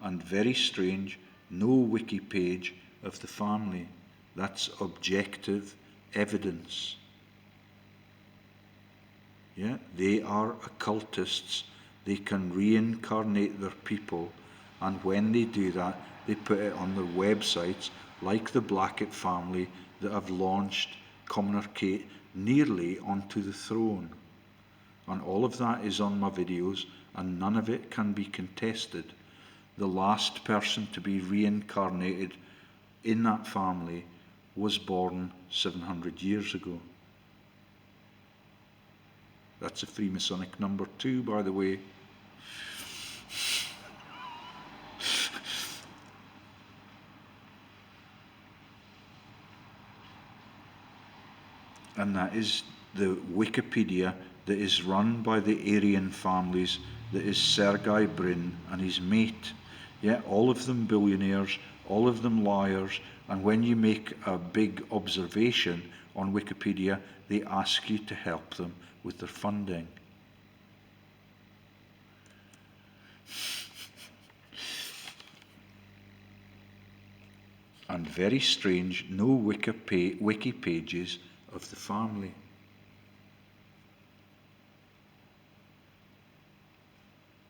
And very strange, no wiki page of the family. That's objective evidence. Yeah, they are occultists. They can reincarnate their people, and when they do that, they put it on their websites, like the Blackett family that have launched Commoner Kate nearly onto the throne. And all of that is on my videos, and none of it can be contested. The last person to be reincarnated in that family was born 700 years ago. That's a Freemasonic number 2, by the way. And that is the Wikipedia that is run by the Aryan families, that is Sergey Brin and his mate. Yeah, all of them billionaires, all of them liars, and when you make a big observation on Wikipedia, they ask you to help them with their funding. And very strange, no wiki pages of the family.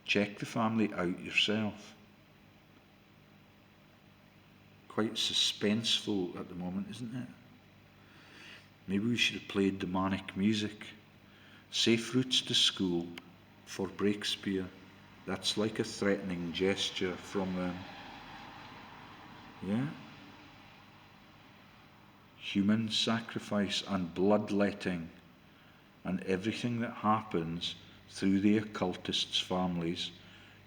Check the family out yourself. Quite suspenseful at the moment, isn't it? Maybe we should have played demonic music Safe routes to school for Breakspear. That's like a threatening gesture from them. Yeah? Human sacrifice and bloodletting and everything that happens through the occultists' families'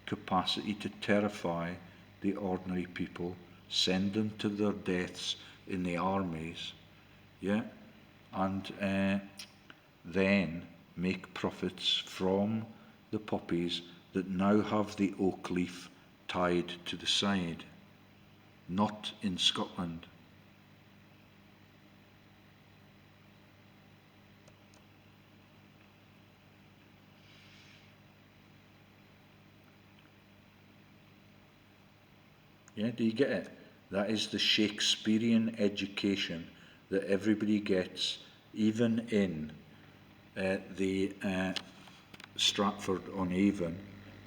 capacity to terrify the ordinary people, send them to their deaths in the armies, yeah, and then make profits from the poppies that now have the oak leaf tied to the side. Not in Scotland. Yeah, do you get it? That is the Shakespearean education that everybody gets, even in the Stratford-on-Avon,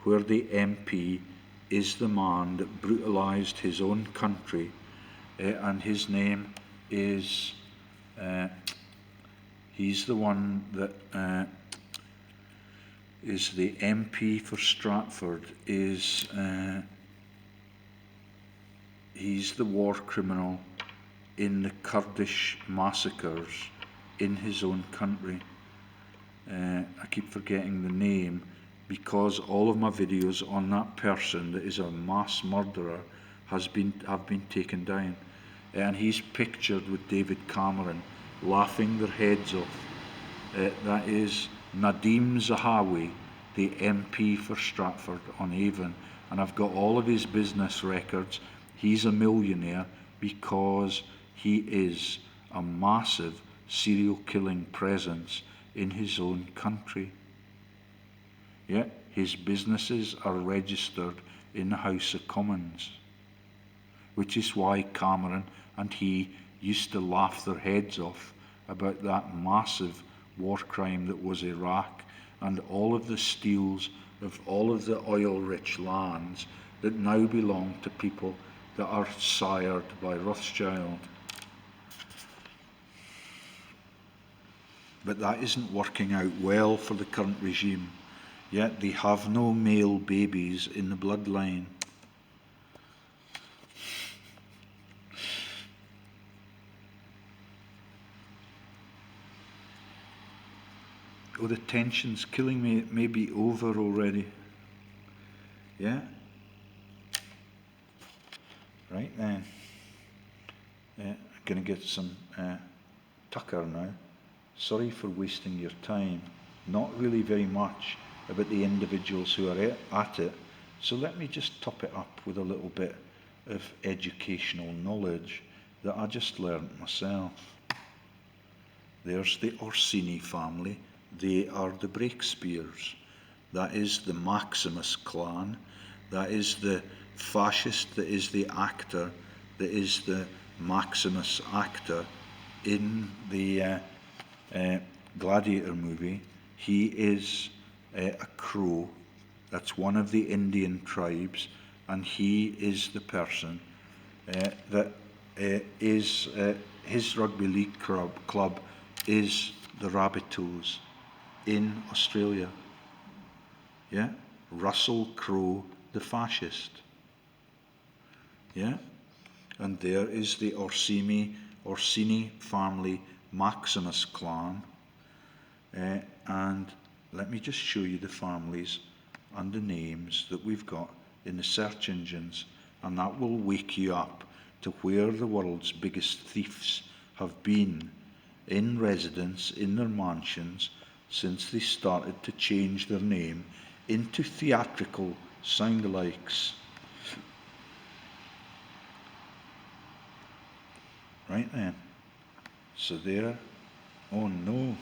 where the MP is the man that brutalised his own country, and his name is, he's the one that is the MP for Stratford, is he's the war criminal in the Kurdish massacres in his own country. I keep forgetting the name because all of my videos on that person that is a mass murderer have been taken down. And he's pictured with David Cameron laughing their heads off. That is Nadim Zahawi, the MP for Stratford-on-Avon. And I've got all of his business records. He's a millionaire because he is a massive serial killing presence in his own country. Yeah, his businesses are registered in the House of Commons, which is why Cameron and he used to laugh their heads off about that massive war crime that was Iraq and all of the steals of all of the oil-rich lands that now belong to people that are sired by Rothschild. But that isn't working out well for the current regime, yet they have no male babies in the bloodline. Oh, the tension's killing me. It may be over already. Yeah? Right then. I'm going to get some tucker now. Sorry for wasting your time. Not really very much about the individuals who are at it. So let me just top it up with a little bit of educational knowledge that I just learned myself. There's the Orsini family. They are the Breakspears. That is the Maximus clan. That is the fascist, that is the actor, that is the Maximus actor in the Gladiator movie. He is a crow. That's one of the Indian tribes, and he is the person that is his rugby league club is the Rabbitohs in Australia. Yeah, Russell Crowe, the fascist. Yeah, and there is the Orsini family Maximus clan, and let me just show you the families and the names that we've got in the search engines, and that will wake you up to where the world's biggest thieves have been in residence in their mansions since they started to change their name into theatrical soundalikes. Right then, so there, oh no,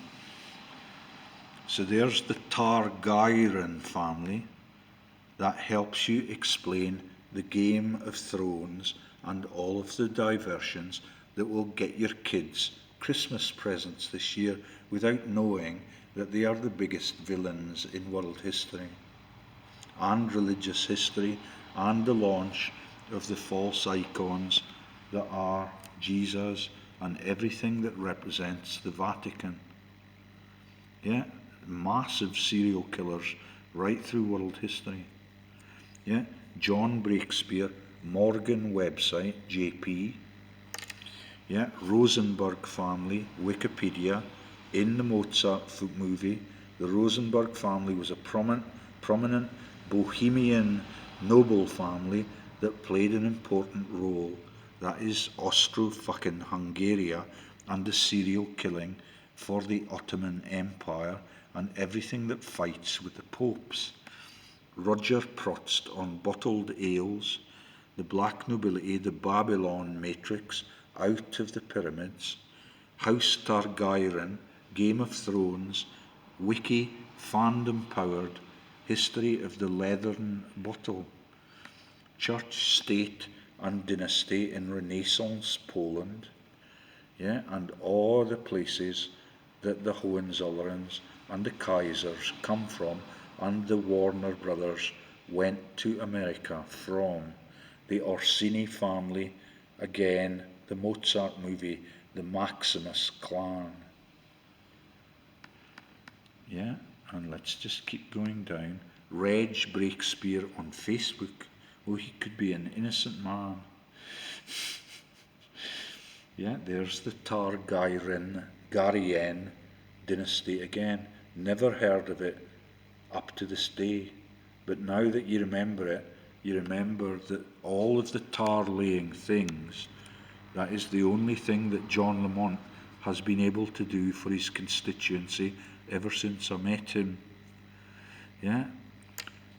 so there's the Targaryen family. That helps you explain the Game of Thrones and all of the diversions that will get your kids Christmas presents this year without knowing that they are the biggest villains in world history and religious history, and the launch of the false icons that are Jesus and everything that represents the Vatican. Yeah, massive serial killers right through world history. Yeah, John Breakspear, Morgan website, JP. Yeah, Rosenberg family, Wikipedia. In the Mozart movie, the Rosenberg family was a prominent Bohemian noble family that played an important role. That is Austro-Hungaria and the serial killing for the Ottoman Empire and everything that fights with the popes. Roger Protst on bottled ales, the black nobility, the Babylon matrix, out of the pyramids, House Targaryen, Game of Thrones, wiki, fandom powered, history of the leathern bottle, church, state and dynasty in Renaissance Poland, yeah, and all the places that the Hohenzollerns and the Kaisers come from, and the Warner brothers went to America from. The Orsini family, again, the Mozart movie, the Maximus clan. Yeah, and let's just keep going down. Reg Breakspear on Facebook. Oh, he could be an innocent man. Yeah, there's the Targaryen dynasty again. Never heard of it up to this day. But now that you remember it, you remember that all of the tar-laying things, that is the only thing that John Lamont has been able to do for his constituency ever since I met him. Yeah,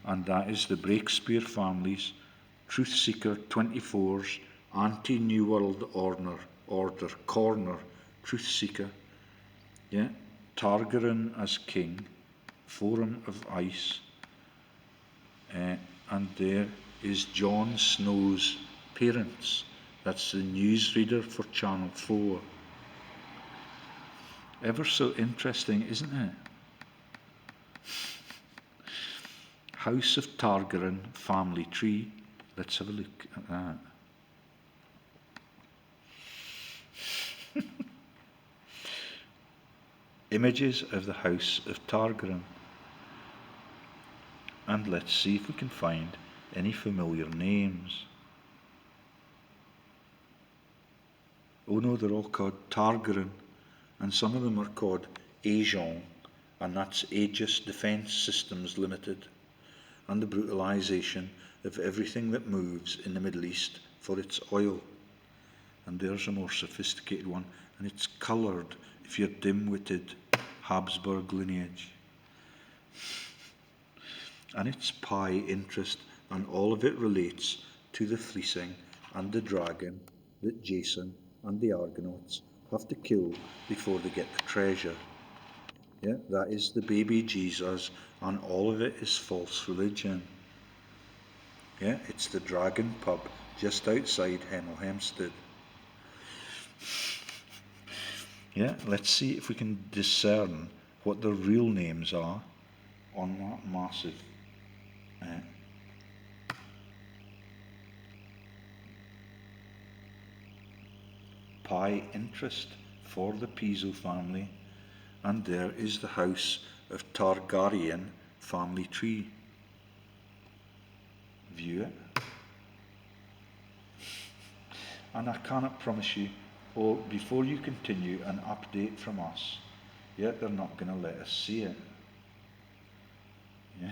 and that is the Breakspear families, Truth Seeker 24's Anti-New World Order Corner, Truth Seeker, yeah, Targaryen as King, Forum of Ice, and there is Jon Snow's parents. That's the newsreader for Channel 4. Ever so interesting, isn't it? House of Targaryen family tree. Let's have a look at that. Images of the House of Targaryen. And let's see if we can find any familiar names. Oh no, they're all called Targaryen, and some of them are called Aegon, and that's Aegis Defence Systems Limited, and the brutalisation of everything that moves in the Middle East for its oil. And there's a more sophisticated one, and it's coloured if you're dim-witted, Habsburg lineage. And it's pi interest, and all of it relates to the fleecing and the dragon that Jason and the Argonauts have to kill before they get the treasure. Yeah, that is the baby Jesus, and all of it is false religion. Yeah, it's the Dragon pub just outside Hemel, Hemstead. Yeah, let's see if we can discern what the real names are on that massive pi interest for the Piso family, and there is the House of Targaryen family tree. View it. And I cannot promise you, before you continue, an update from us. Yeah, they're not going to let us see it. Yeah.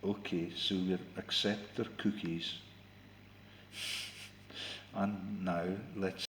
Okay, so we'll accept their cookies. And now let's